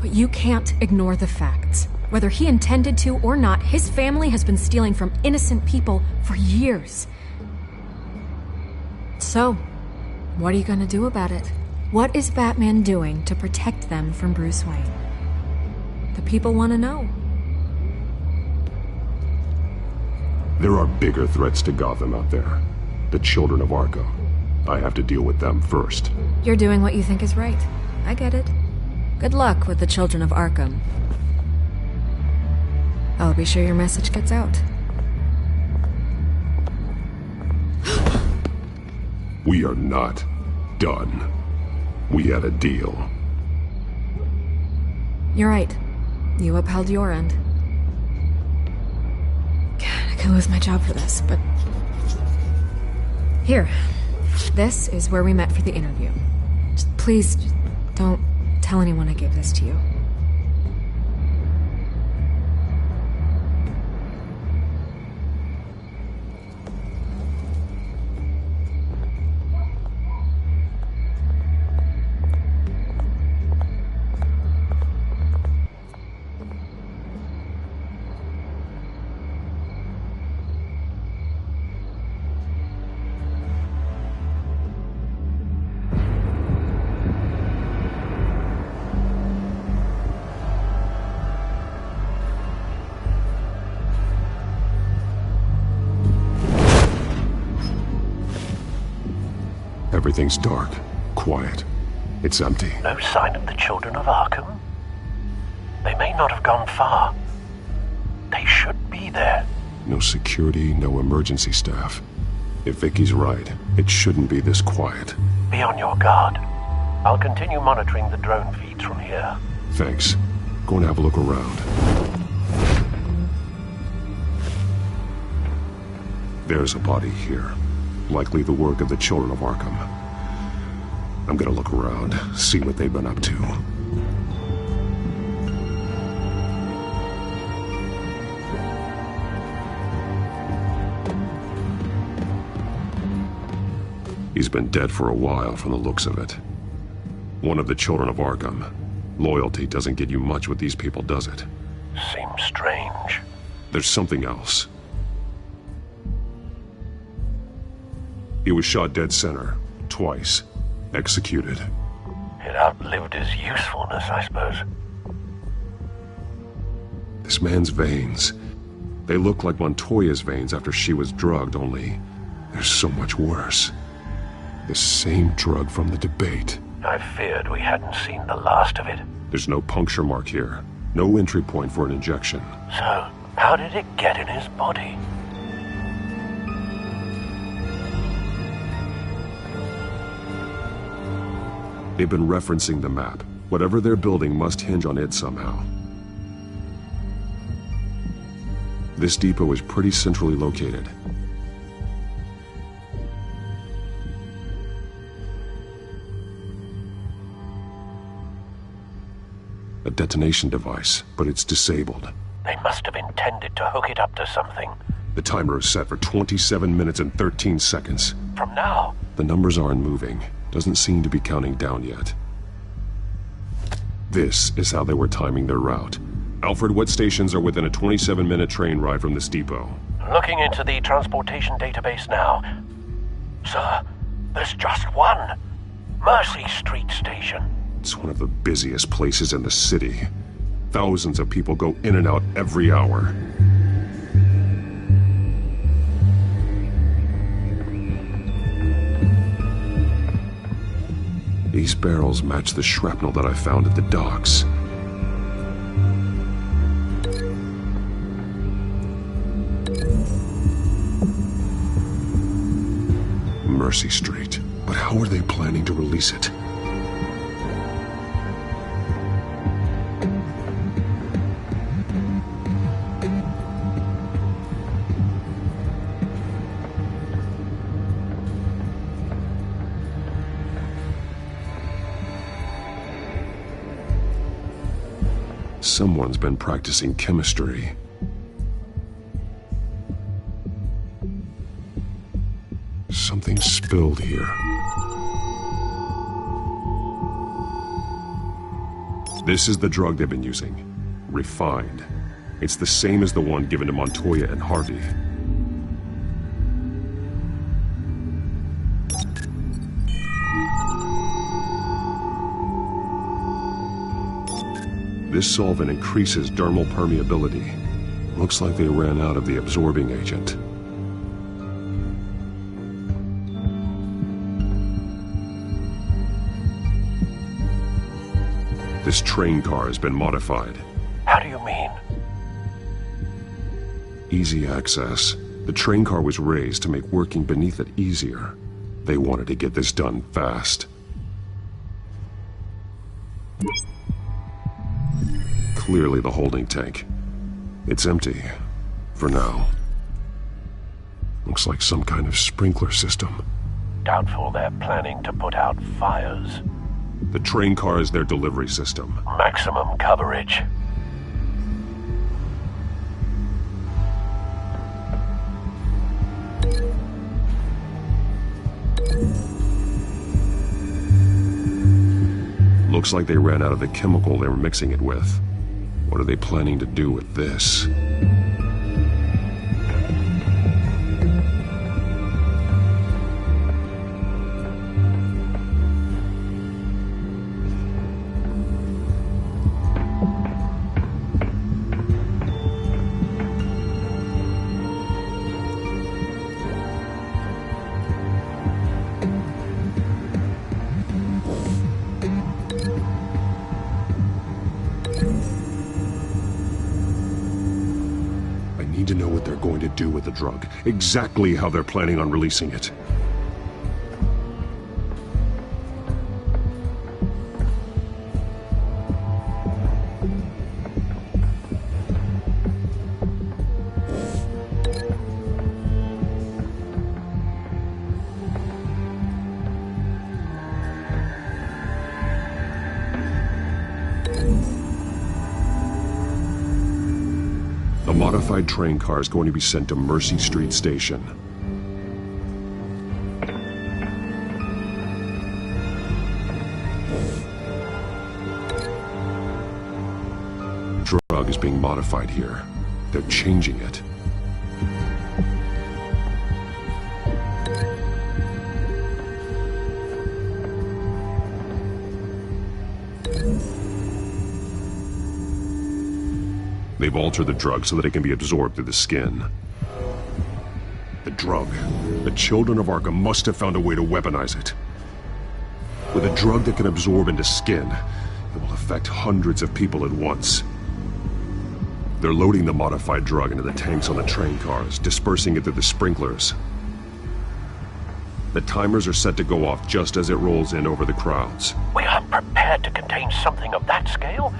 But you can't ignore the facts. Whether he intended to or not, his family has been stealing from innocent people for years. So, what are you gonna do about it? What is Batman doing to protect them from Bruce Wayne? The people want to know. There are bigger threats to Gotham out there. The children of Arkham. I have to deal with them first. You're doing what you think is right. I get it. Good luck with the children of Arkham. I'll be sure your message gets out. We are not done. We had a deal. You're right. You upheld your end. God, I could lose my job for this, but... Here. This is where we met for the interview. Please, don't tell anyone I gave this to you. Everything's dark, quiet. It's empty. No sign of the children of Arkham? They may not have gone far. They should be there. No security, no emergency staff. If Vicky's right, it shouldn't be this quiet. Be on your guard. I'll continue monitoring the drone feeds from here. Thanks. Go and have a look around. There's a body here. Likely the work of the children of Arkham. I'm gonna look around, see what they've been up to. He's been dead for a while from the looks of it. One of the children of Arkham. Loyalty doesn't get you much with these people, does it? Seems strange. There's something else. He was shot dead center, twice. Executed. It outlived his usefulness, I suppose. This man's veins. They look like Montoya's veins after she was drugged, only they're so much worse. The same drug from the debate. I feared we hadn't seen the last of it. There's no puncture mark here. No entry point for an injection. So, how did it get in his body? They've been referencing the map. Whatever they're building must hinge on it somehow. This depot is pretty centrally located. A detonation device, but it's disabled. They must have intended to hook it up to something. The timer is set for 27 minutes and 13 seconds. From now? The numbers aren't moving. Doesn't seem to be counting down yet. This is how they were timing their route. Alfred, what stations are within a 27-minute train ride from this depot? Looking into the transportation database now. Sir, there's just one. Mercy Street Station. It's one of the busiest places in the city. Thousands of people go in and out every hour. These barrels match the shrapnel that I found at the docks. Mercy Street. But how are they planning to release it? Someone's been practicing chemistry. Something spilled here. This is the drug they've been using. Refined. It's the same as the one given to Montoya and Harvey. This solvent increases dermal permeability. Looks like they ran out of the absorbing agent. This train car has been modified. How do you mean? Easy access. The train car was raised to make working beneath it easier. They wanted to get this done fast. Clearly the holding tank. It's empty. For now. Looks like some kind of sprinkler system. Doubtful they're planning to put out fires. The train car is their delivery system. Maximum coverage. Looks like they ran out of the chemical they were mixing it with. What are they planning to do with this? To know what they're going to do with the drug. Exactly how they're planning on releasing it. The modified train car is going to be sent to Mercy Street Station. Drug is being modified here. They're changing it. They've altered the drug so that it can be absorbed through the skin. The drug. The children of Arkham must have found a way to weaponize it. With a drug that can absorb into skin, it will affect hundreds of people at once. They're loading the modified drug into the tanks on the train cars, dispersing it through the sprinklers. The timers are set to go off just as it rolls in over the crowds. We aren't prepared to contain something of that scale.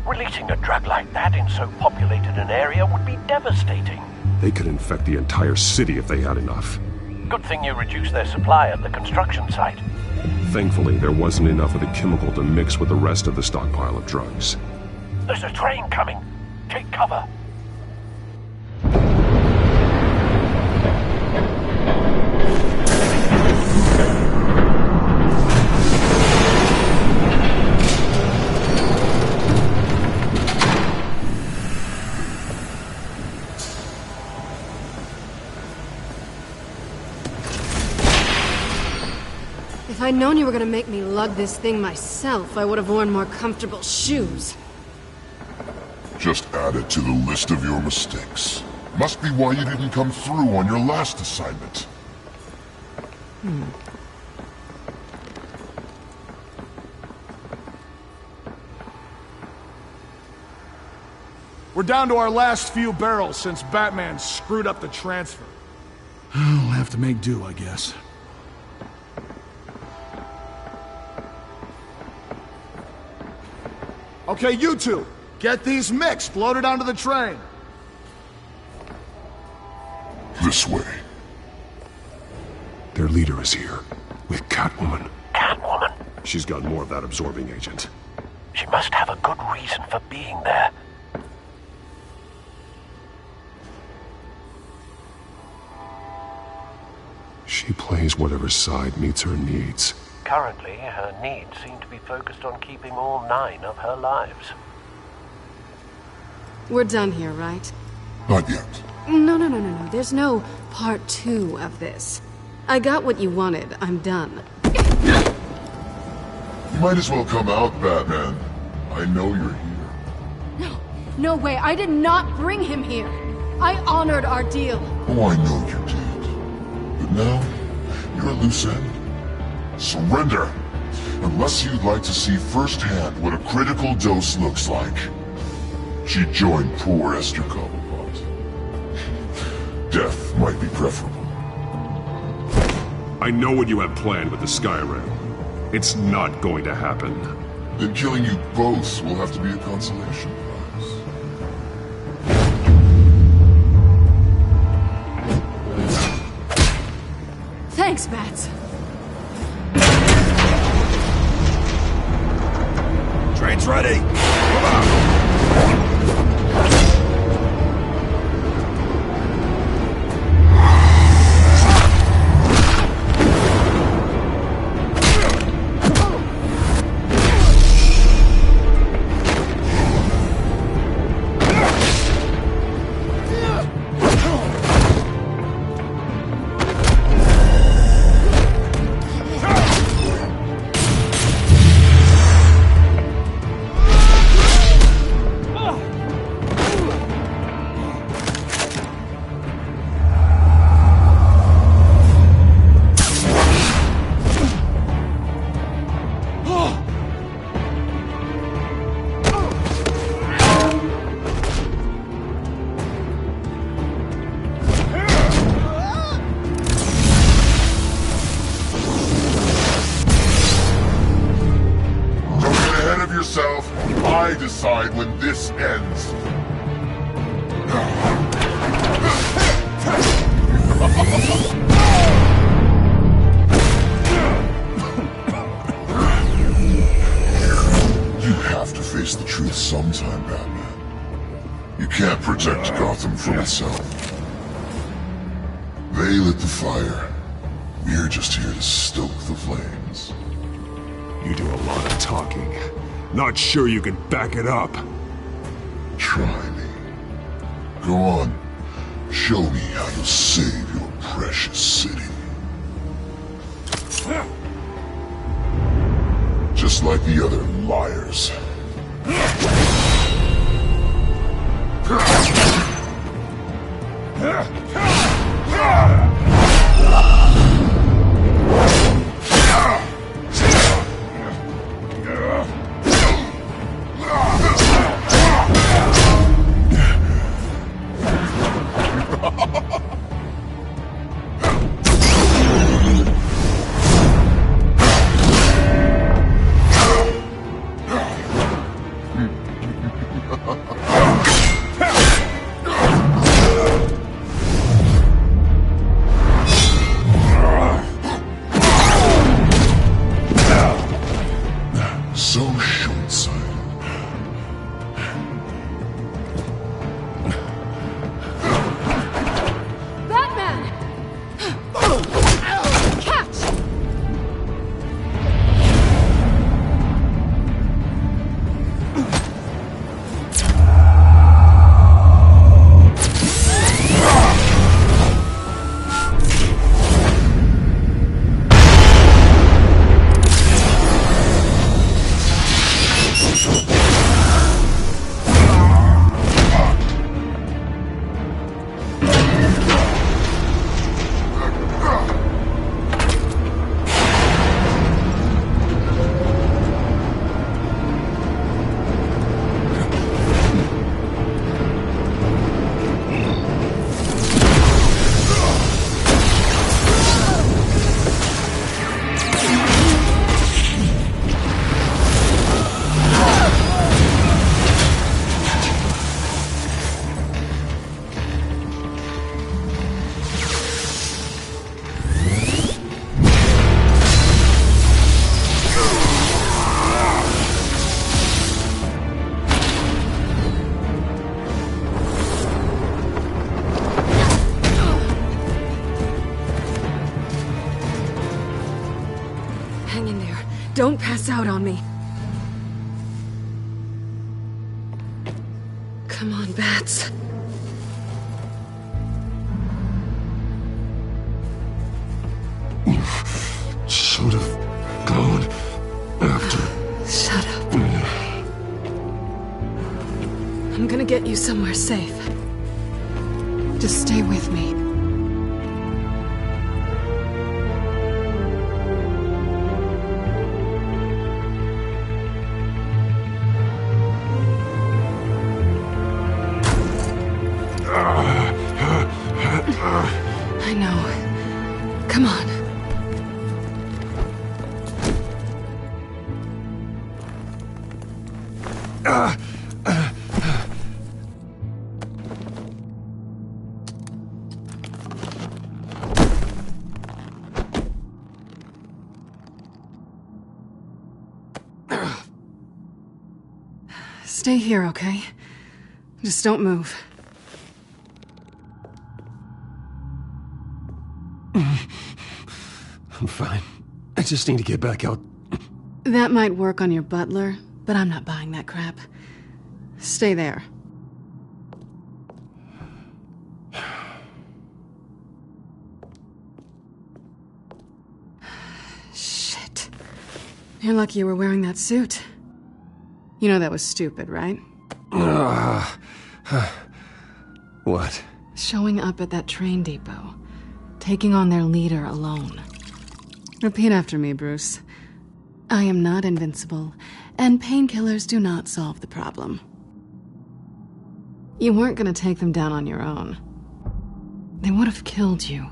Releasing a drug like that in so populated an area would be devastating. They could infect the entire city if they had enough. Good thing you reduced their supply at the construction site. Thankfully, there wasn't enough of the chemical to mix with the rest of the stockpile of drugs. There's a train coming. Take cover. If I'd known you were gonna make me lug this thing myself, I would have worn more comfortable shoes. Just add it to the list of your mistakes. Must be why you didn't come through on your last assignment. We're down to our last few barrels since Batman screwed up the transfer. We'll have to make do, I guess. Okay, you two, get these mixed, loaded onto the train. This way. Their leader is here, with Catwoman. Catwoman? She's got more of that absorbing agent. She must have a good reason for being there. She plays whatever side meets her needs. Currently, her needs seem to be focused on keeping all 9 of her lives. We're done here, right? Not yet. No. There's no part 2 of this. I got what you wanted. I'm done. You might as well come out, Batman. I know you're here. No way. I did not bring him here. I honored our deal. Oh, I know you did. But now, you're a loose end. Surrender! Unless you'd like to see firsthand what a critical dose looks like. She joined poor Esther Cobblepot. Death might be preferable. I know what you have planned with the Skyrim. It's not going to happen. Then killing you both will have to be a consolation prize. Thanks, Bats. Train's ready! Come on! I decide when this ends. You have to face the truth sometime, Batman. You can't protect Gotham from itself. They lit the fire. We're just here to stoke the flames. You do a lot of talking. Not sure you can back it up. Try me. Go on. Show me how you'll save your precious city. Just like the other liars. So short-sighted. Batman! Catch! Hang in there. Don't pass out on me. Come on, Bats. Should have gone after. Shut up. I'm gonna get you somewhere safe. Just stay with me. Stay here, okay? Just don't move. I'm fine. I just need to get back out. That might work on your butler, but I'm not buying that crap. Stay there. Shit. You're lucky you were wearing that suit. You know that was stupid, right? What? Showing up at that train depot. Taking on their leader alone. Repeat after me, Bruce. I am not invincible, and painkillers do not solve the problem. You weren't gonna take them down on your own. They would have killed you.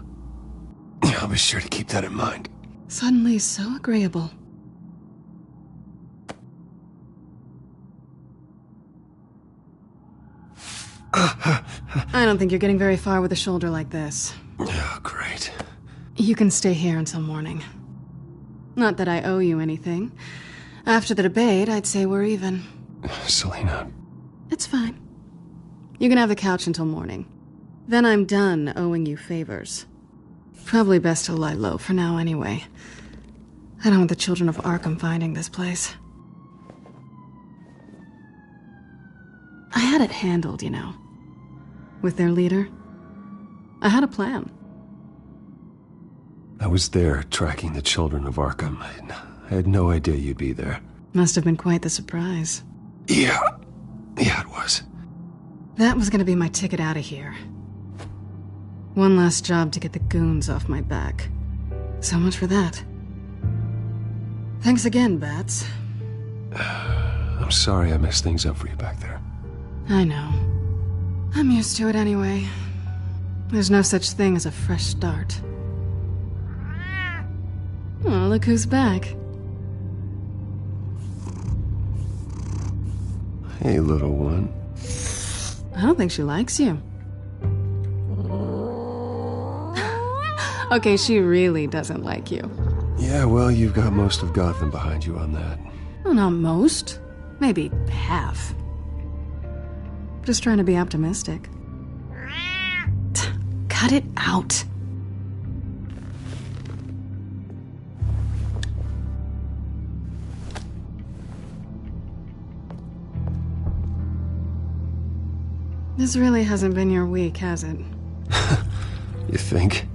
I'll be sure to keep that in mind. Suddenly so agreeable. I don't think you're getting very far with a shoulder like this. Oh, great. You can stay here until morning. Not that I owe you anything. After the debate, I'd say we're even. Selena. It's fine. You can have the couch until morning. Then I'm done owing you favors. Probably best to lie low for now anyway. I don't want the children of Arkham finding this place. I had it handled, you know. With their leader. I had a plan. I was there tracking the children of Arkham. I had no idea you'd be there. Must have been quite the surprise. Yeah, it was. That was gonna be my ticket out of here. One last job to get the goons off my back. So much for that. Thanks again, Bats. I'm sorry I messed things up for you back there. I know. I'm used to it anyway. There's no such thing as a fresh start. Oh, look who's back. Hey, little one. I don't think she likes you. Okay, she really doesn't like you. Yeah, well, you've got most of Gotham behind you on that. Well, not most. Maybe half. Just trying to be optimistic. Cut it out. This really hasn't been your week, has it? You think?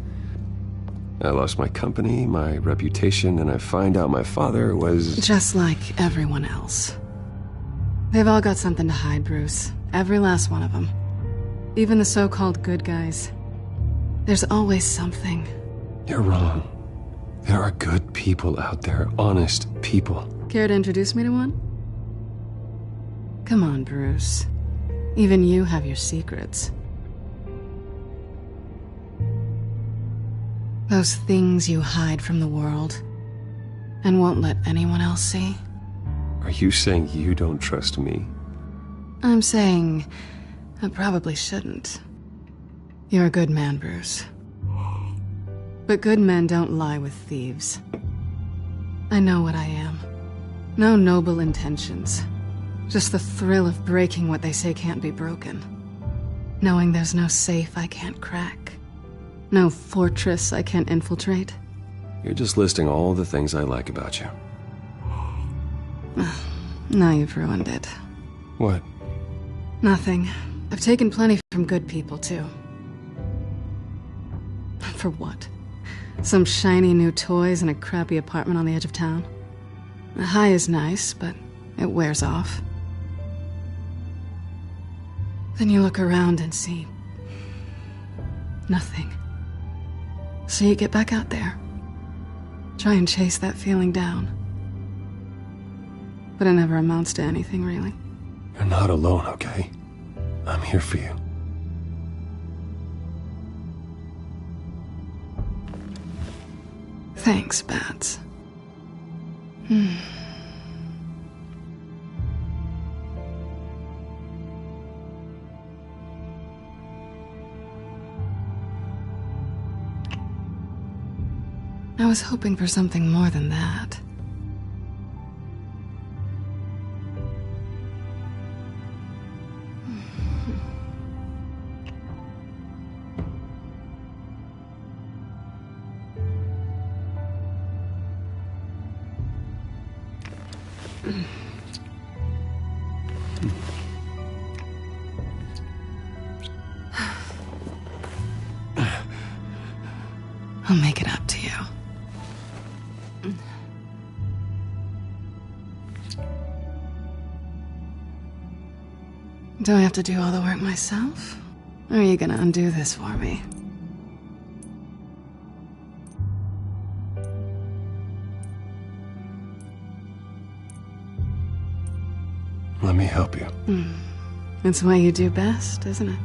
I lost my company, my reputation, and I find out my father was... Just like everyone else. They've all got something to hide, Bruce. Every last one of them. Even the so-called good guys. There's always something. You're wrong. There are good people out there, honest people. Care to introduce me to one? Come on, Bruce. Even you have your secrets. Those things you hide from the world and won't let anyone else see. Are you saying you don't trust me? I'm saying I probably shouldn't. You're a good man, Bruce. But good men don't lie with thieves. I know what I am. No noble intentions. Just the thrill of breaking what they say can't be broken. Knowing there's no safe I can't crack. No fortress I can't infiltrate. You're just listing all the things I like about you. Now you've ruined it. What? Nothing. I've taken plenty from good people, too. For what? Some shiny new toys and a crappy apartment on the edge of town? The high is nice, but it wears off. Then you look around and see... nothing. So you get back out there. Try and chase that feeling down. But it never amounts to anything, really. You're not alone, okay? I'm here for you. Thanks, Bats. I was hoping for something more than that. I'll make it up to you. Do I have to do all the work myself? Or are you gonna undo this for me? Let me help you. It's what you do best, isn't it?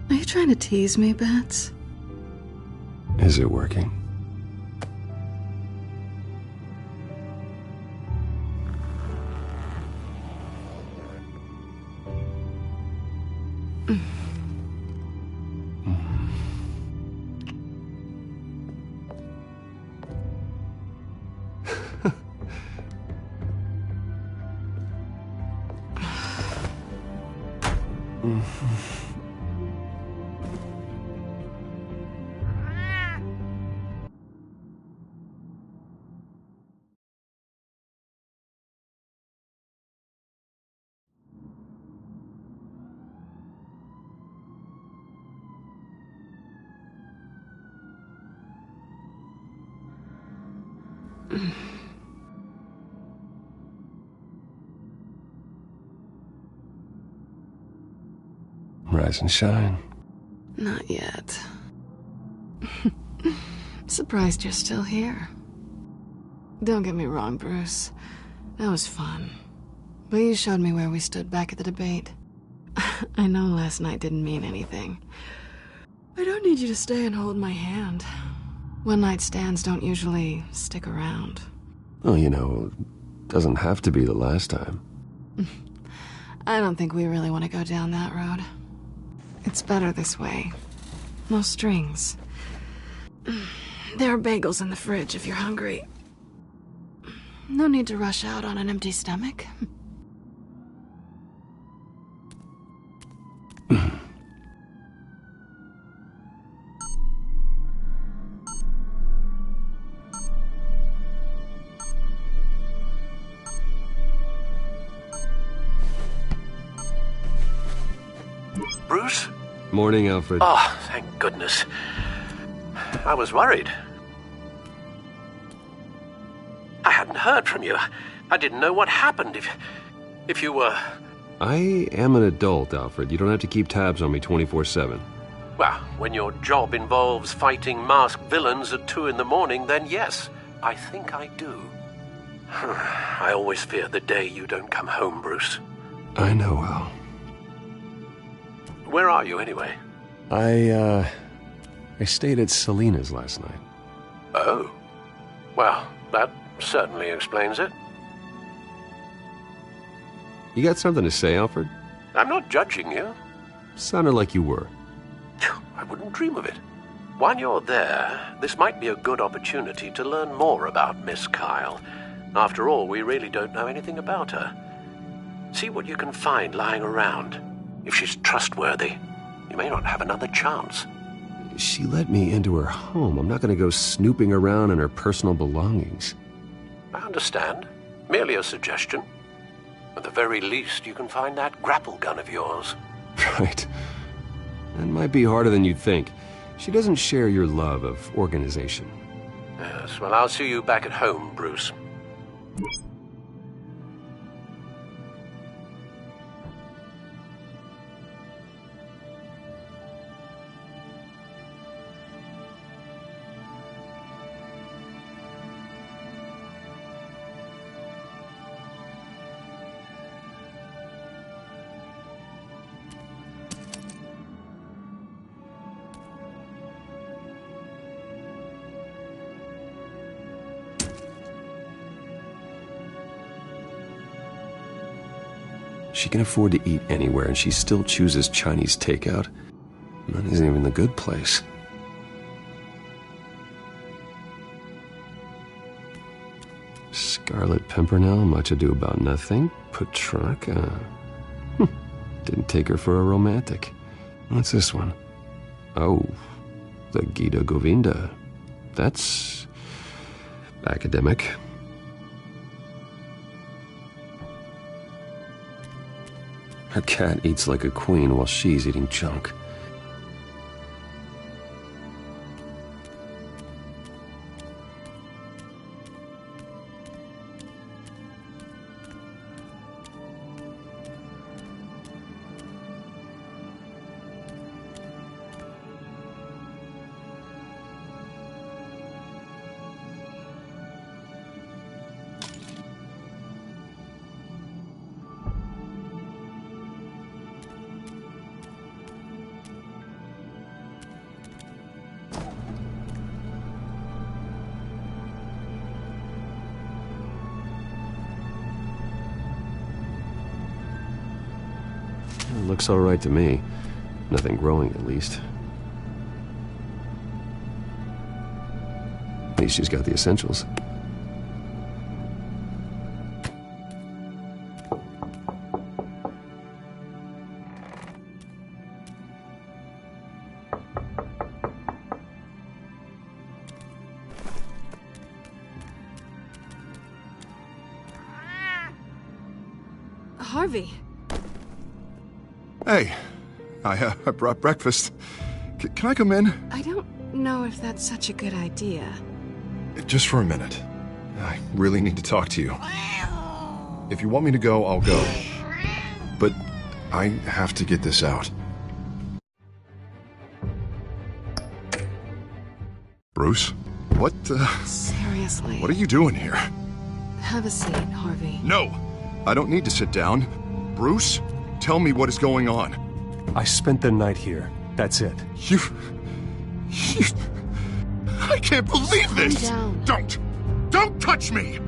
Are you trying to tease me, Bats? Is it working? Rise and shine. Not yet. Surprised you're still here. Don't get me wrong, Bruce. That was fun. But you showed me where we stood back at the debate. I know last night didn't mean anything. I don't need you to stay and hold my hand. One-night stands don't usually stick around. Well, you know, doesn't have to be the last time. I don't think we really want to go down that road. It's better this way. No strings. There are bagels in the fridge if you're hungry. No need to rush out on an empty stomach. Bruce? Morning, Alfred. Oh, thank goodness. I was worried. I hadn't heard from you. I didn't know what happened if you were... I am an adult, Alfred. You don't have to keep tabs on me 24/7. Well, when your job involves fighting masked villains at 2 in the morning, then yes, I think I do. I always fear the day you don't come home, Bruce. I know, Al. Where are you, anyway? I stayed at Selena's last night. Oh. Well, that certainly explains it. You got something to say, Alfred? I'm not judging you. Sounded like you were. I wouldn't dream of it. While you're there, this might be a good opportunity to learn more about Miss Kyle. After all, we really don't know anything about her. See what you can find lying around. If she's trustworthy, you may not have another chance. She let me into her home. I'm not going to go snooping around in her personal belongings. I understand. Merely a suggestion. At the very least, you can find that grapple gun of yours. Right. That might be harder than you'd think. She doesn't share your love of organization. Yes, well, I'll see you back at home, Bruce. She can afford to eat anywhere, and she still chooses Chinese takeout. That isn't even the good place. Scarlet Pimpernel, Much Ado About Nothing, Petrarca. Didn't take her for a romantic. What's this one? Oh, the Gita Govinda. That's Academic. Her cat eats like a queen while she's eating junk. Looks all right to me. Nothing growing, at least. At least she's got the essentials. Harvey. Hey, I brought breakfast. Can I come in? I don't know if that's such a good idea. Just for a minute. I really need to talk to you. If you want me to go, I'll go. But I have to get this out. Bruce? What, Seriously. What are you doing here? Have a seat, Harvey. No! I don't need to sit down. Bruce? Tell me what is going on. I spent the night here. That's it. You... I can't believe this! Calm down. Don't touch me!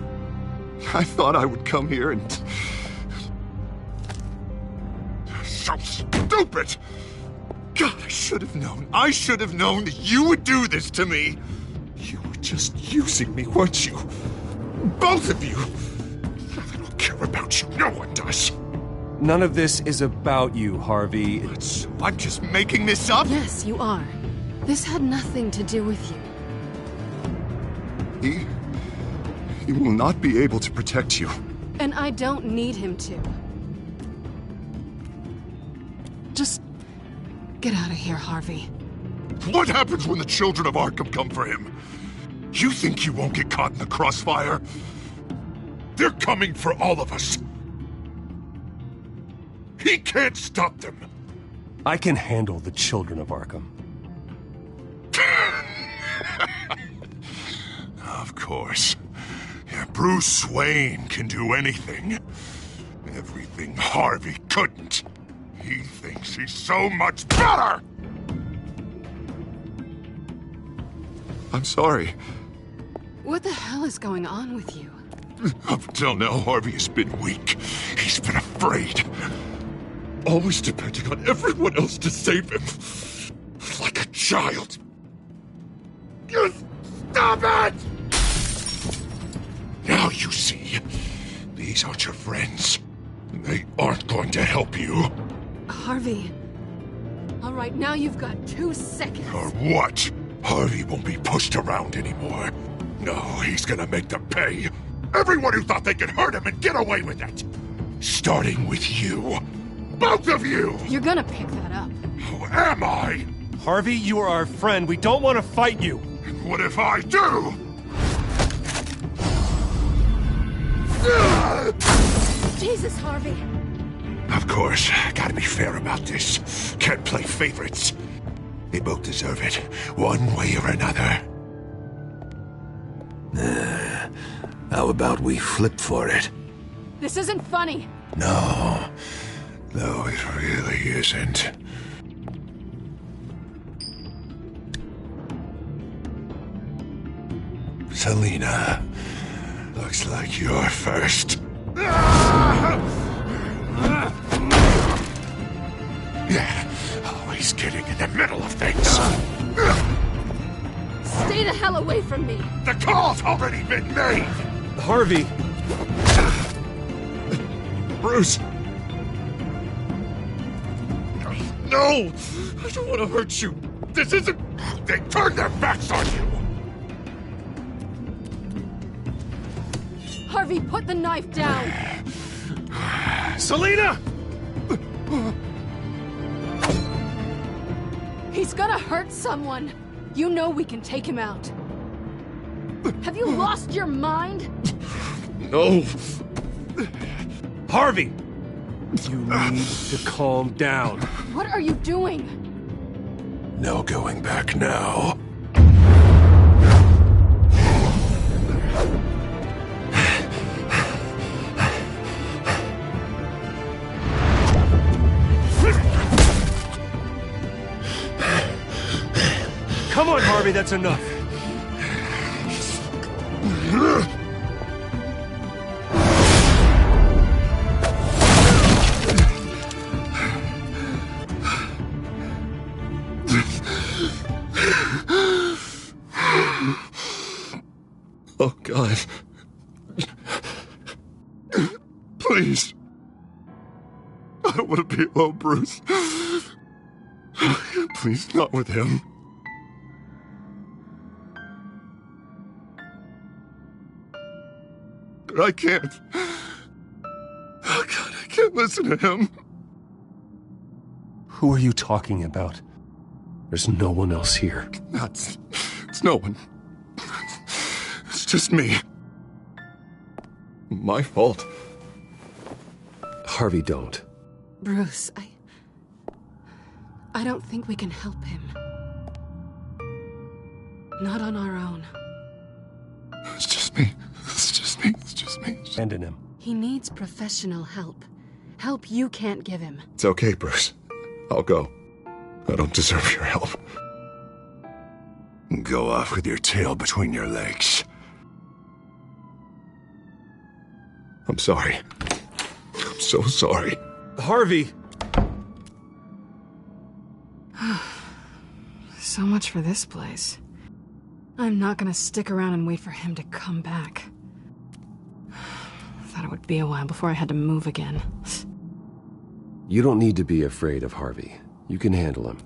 I thought I would come here and... So stupid! God, I should have known. I should have known that you would do this to me. You were just using me, weren't you? Both of you! I don't care about you. No one does. None of this is about you, Harvey. So I'm just making this up? Yes, you are. This had nothing to do with you. He will not be able to protect you. And I don't need him to. Just get out of here, Harvey. What happens when the children of Arkham come for him? You think you won't get caught in the crossfire? They're coming for all of us. He can't stop them. I can handle the children of Arkham. Of course. Yeah, Bruce Wayne can do anything. Everything Harvey couldn't. He thinks he's so much better! I'm sorry. What the hell is going on with you? Up until now, Harvey has been weak. He's been afraid. Always depending on everyone else to save him. Like a child. You stop it! Now you see. These aren't your friends. They aren't going to help you. Harvey. All right, now you've got 2 seconds. Or what? Harvey won't be pushed around anymore. No, he's gonna make them pay. Everyone who thought they could hurt him and get away with it. Starting with you. Both of you! You're gonna pick that up. Who am I? Harvey, you are our friend. We don't want to fight you. And what if I do? Jesus, Harvey. Of course, gotta be fair about this. Can't play favorites. They both deserve it, one way or another. How about we flip for it? This isn't funny. No, it really isn't. Selina, looks like you're first. Yeah, always getting in the middle of things. Stay the hell away from me. The call's already been made. Harvey. Bruce. No, I don't want to hurt you. This isn't... They turned their backs on you. Harvey, put the knife down! Selina! He's gonna hurt someone. You know we can take him out. Have you lost your mind? No. Harvey! You need to calm down. What are you doing? No going back now. Come on, Harvey, that's enough. Oh, God. Please. I don't want to be alone, Bruce. Please, not with him. But I can't. Oh, God, I can't listen to him. Who are you talking about? There's no one else here. It's no one. It's just me. My fault. Harvey, don't. Bruce, I don't think we can help him. Not on our own. It's just me. It's just me. It's just me. Abandon him. He needs professional help. Help you can't give him. It's okay, Bruce. I'll go. I don't deserve your help. Go off with your tail between your legs. I'm sorry. I'm so sorry. Harvey! So much for this place. I'm not gonna stick around and wait for him to come back. Thought it would be a while before I had to move again. You don't need to be afraid of Harvey. You can handle him.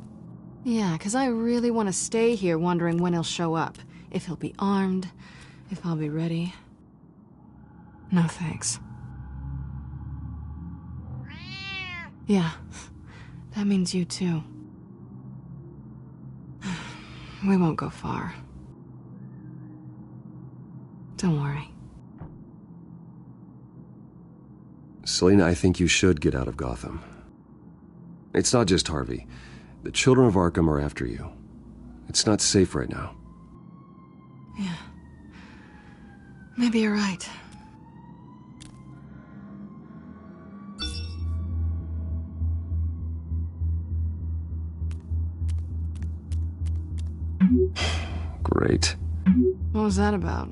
Yeah, 'cause I really want to stay here wondering when he'll show up. If he'll be armed, if I'll be ready. No thanks. Yeah, that means you too. We won't go far. Don't worry. Selina, I think you should get out of Gotham. It's not just Harvey. The children of Arkham are after you. It's not safe right now. Yeah. Maybe you're right. Great. What was that about?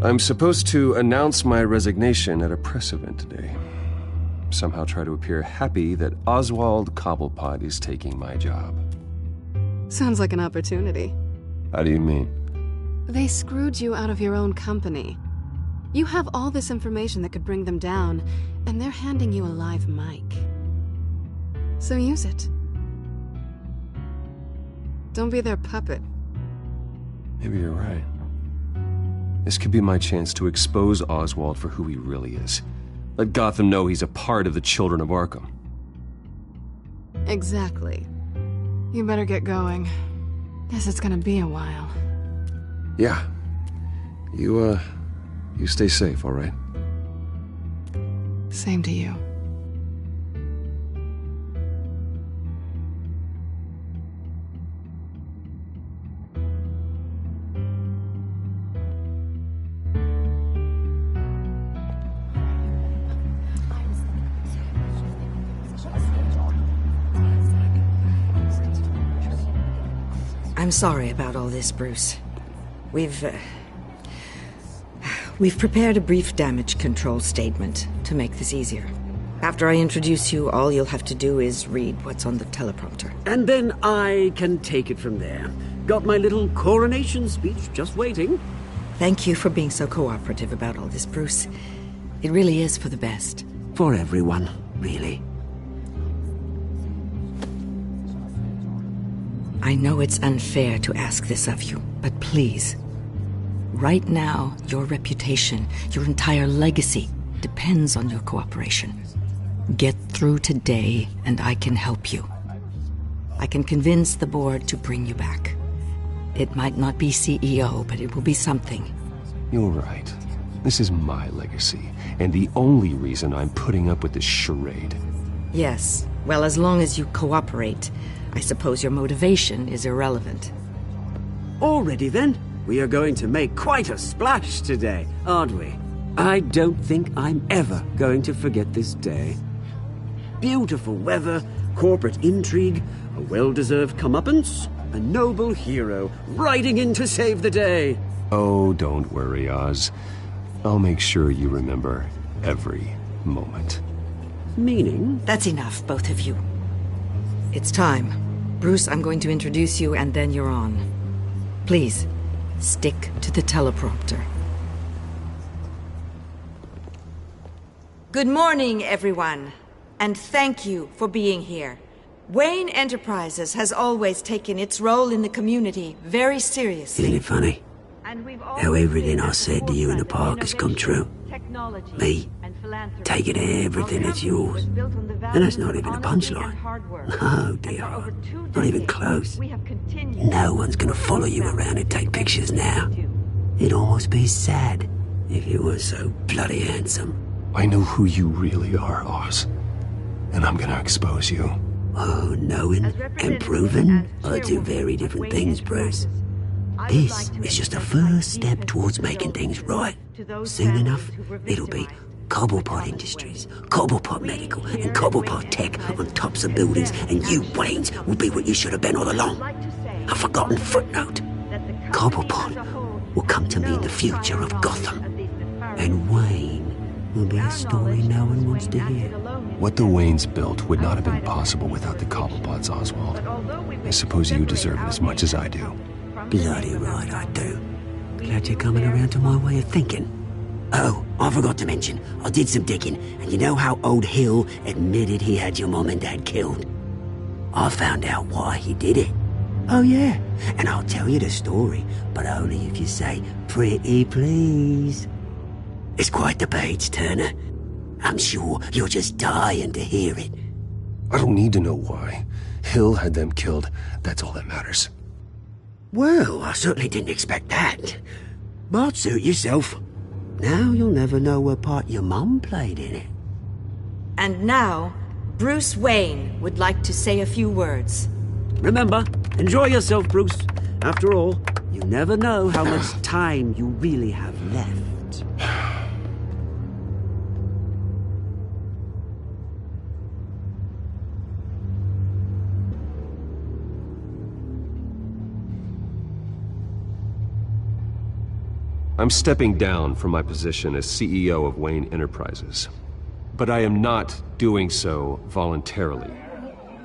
I'm supposed to announce my resignation at a press event today. Somehow try to appear happy that Oswald Cobblepot is taking my job. Sounds like an opportunity. How do you mean? They screwed you out of your own company. You have all this information that could bring them down, and they're handing you a live mic. So use it. Don't be their puppet. Maybe you're right. This could be my chance to expose Oswald for who he really is. Let Gotham know he's a part of the Children of Arkham. Exactly. You better get going. Guess it's gonna be a while. Yeah. You stay safe, all right? Same to you. I'm sorry about all this, Bruce. We've prepared a brief damage control statement to make this easier. After I introduce you, all you'll have to do is read what's on the teleprompter. And then I can take it from there. Got my little coronation speech just waiting. Thank you for being so cooperative about all this, Bruce. It really is for the best. For everyone, really. I know it's unfair to ask this of you, but please, Right now, your reputation, your entire legacy, depends on your cooperation. Get through today, and I can help you. I can convince the board to bring you back. It might not be CEO, but it will be something. You're right. This is my legacy, and the only reason I'm putting up with this charade. Yes. Well, as long as you cooperate, I suppose your motivation is irrelevant. Already then? We are going to make quite a splash today, aren't we? I don't think I'm ever going to forget this day. Beautiful weather, corporate intrigue, a well-deserved comeuppance, a noble hero riding in to save the day. Oh, don't worry, Oz. I'll make sure you remember every moment. Meaning? That's enough, both of you. It's time. Bruce, I'm going to introduce you, and then you're on. Please, stick to the teleprompter. Good morning, everyone, and thank you for being here. Wayne Enterprises has always taken its role in the community very seriously. Isn't it funny? How everything I said to you in the park has come true. Me, taking everything that's yours. And that's not even a punchline. Oh dear, not even close. No one's gonna follow you around and take pictures now. It'd almost be sad if you were so bloody handsome. I know who you really are, Oz. And I'm gonna expose you. Oh, knowing and proving are two very different things, Bruce. This is just a first step towards making things right. Soon enough, it'll be Cobblepot Industries, Cobblepot Medical, and Cobblepot Tech on tops of buildings, and you, Waynes, will be what you should have been all along. A forgotten footnote. Cobblepot will come to mean the future of Gotham. And Wayne will be a story no one wants to hear. What the Waynes built would not have been possible without the Cobblepots, Oswald. I suppose you deserve it as much as I do. Bloody right I do. Glad you're coming around to my way of thinking. Oh, I forgot to mention, I did some digging, and you know how old Hill admitted he had your mom and dad killed? I found out why he did it. Oh yeah, and I'll tell you the story, but only if you say, pretty please. It's quite the page, Turner. I'm sure you're just dying to hear it. I don't need to know why. Hill had them killed. That's all that matters. Well, I certainly didn't expect that. But suit yourself. Now you'll never know what part your mum played in it. And now, Bruce Wayne would like to say a few words. Remember, enjoy yourself, Bruce. After all, you never know how much time you really have left. I'm stepping down from my position as CEO of Wayne Enterprises. But I am not doing so voluntarily.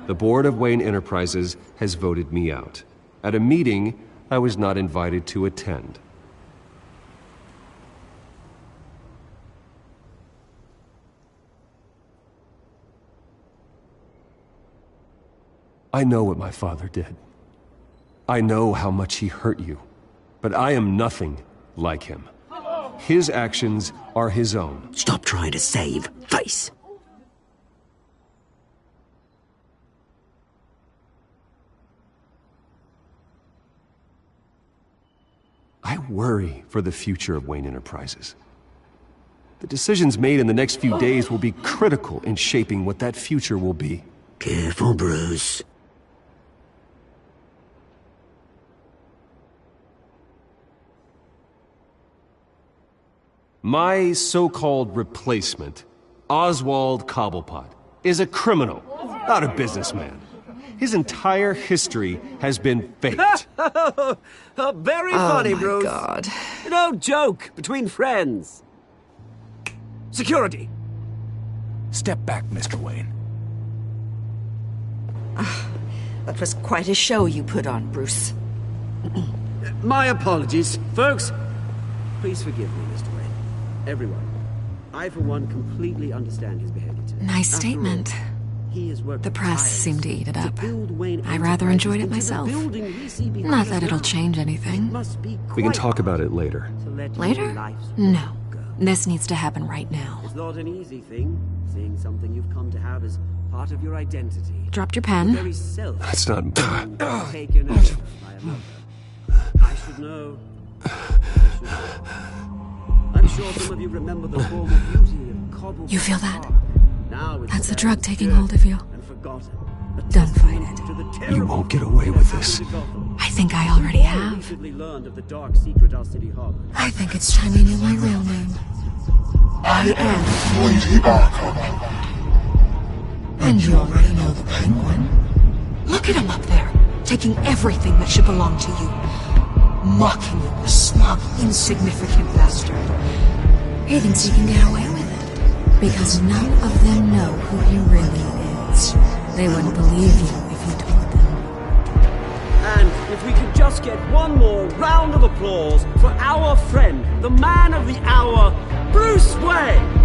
The board of Wayne Enterprises has voted me out, at a meeting I was not invited to attend. I know what my father did. I know how much he hurt you, but I am nothing like him. His actions are his own. Stop trying to save face. I worry for the future of Wayne Enterprises. The decisions made in the next few days will be critical in shaping what that future will be. Careful, Bruce. My so-called replacement, Oswald Cobblepot, is a criminal, not a businessman. His entire history has been faked. Very funny, Bruce. Oh, my God. No joke between friends. Security. Step back, Mr. Wayne. That was quite a show you put on, Bruce. My apologies. Folks, please forgive me, Mr. Wayne. Everyone. I, for one, completely understand his behavior today. Nice statement. The press seemed to eat it up. I rather enjoyed it myself. Not that it'll change anything. We can talk about it later. Later? No. This needs to happen right now. It's not an easy thing, seeing something you've come to have as part of your identity. Dropped your pen. Very self. That's not... Taken over by another. I should know. I'm sure some of you remember the form of beauty of cobble. You feel that? Now That's the drug taking hold of you. Don't fight it. You won't get away with this. I think I already have. I think it's time you knew my real name. I am Lady Arkham. And you already know the Penguin. Look at him up there, taking everything that should belong to you. Mocking you, the smug, insignificant bastard. He thinks he can get away with it, because none of them know who he really is. They wouldn't believe you if you told them. And if we could just get one more round of applause for our friend, the man of the hour, Bruce Wayne!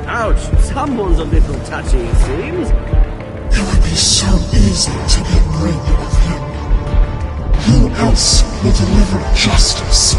Ouch, someone's a little touchy, it seems. It would be so easy to get rid of him. Who else will deliver justice?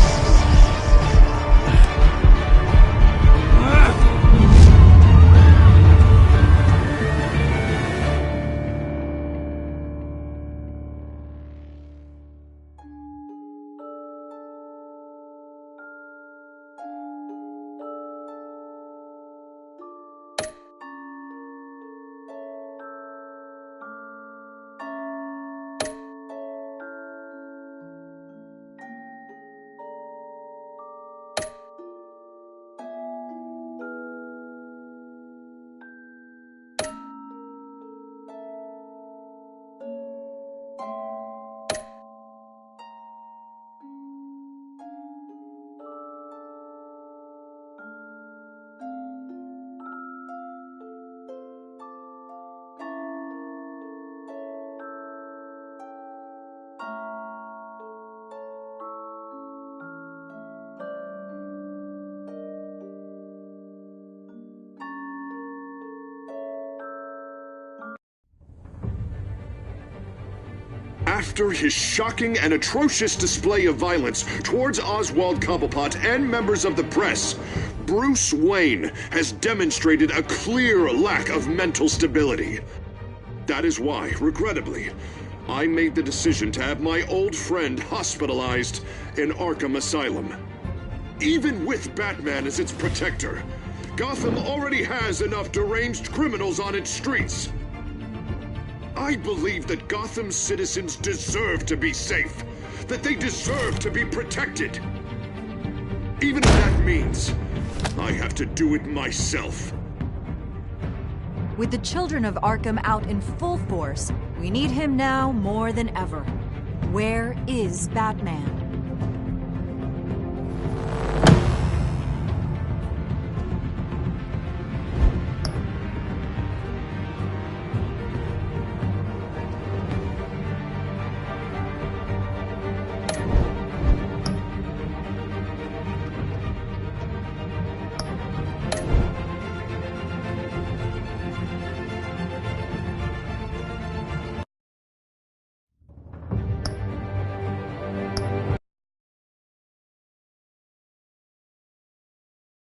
After his shocking and atrocious display of violence towards Oswald Cobblepot and members of the press, Bruce Wayne has demonstrated a clear lack of mental stability. That is why, regrettably, I made the decision to have my old friend hospitalized in Arkham Asylum. Even with Batman as its protector, Gotham already has enough deranged criminals on its streets. I believe that Gotham's citizens deserve to be safe, that they deserve to be protected. Even if that means I have to do it myself. With the children of Arkham out in full force, we need him now more than ever. Where is Batman?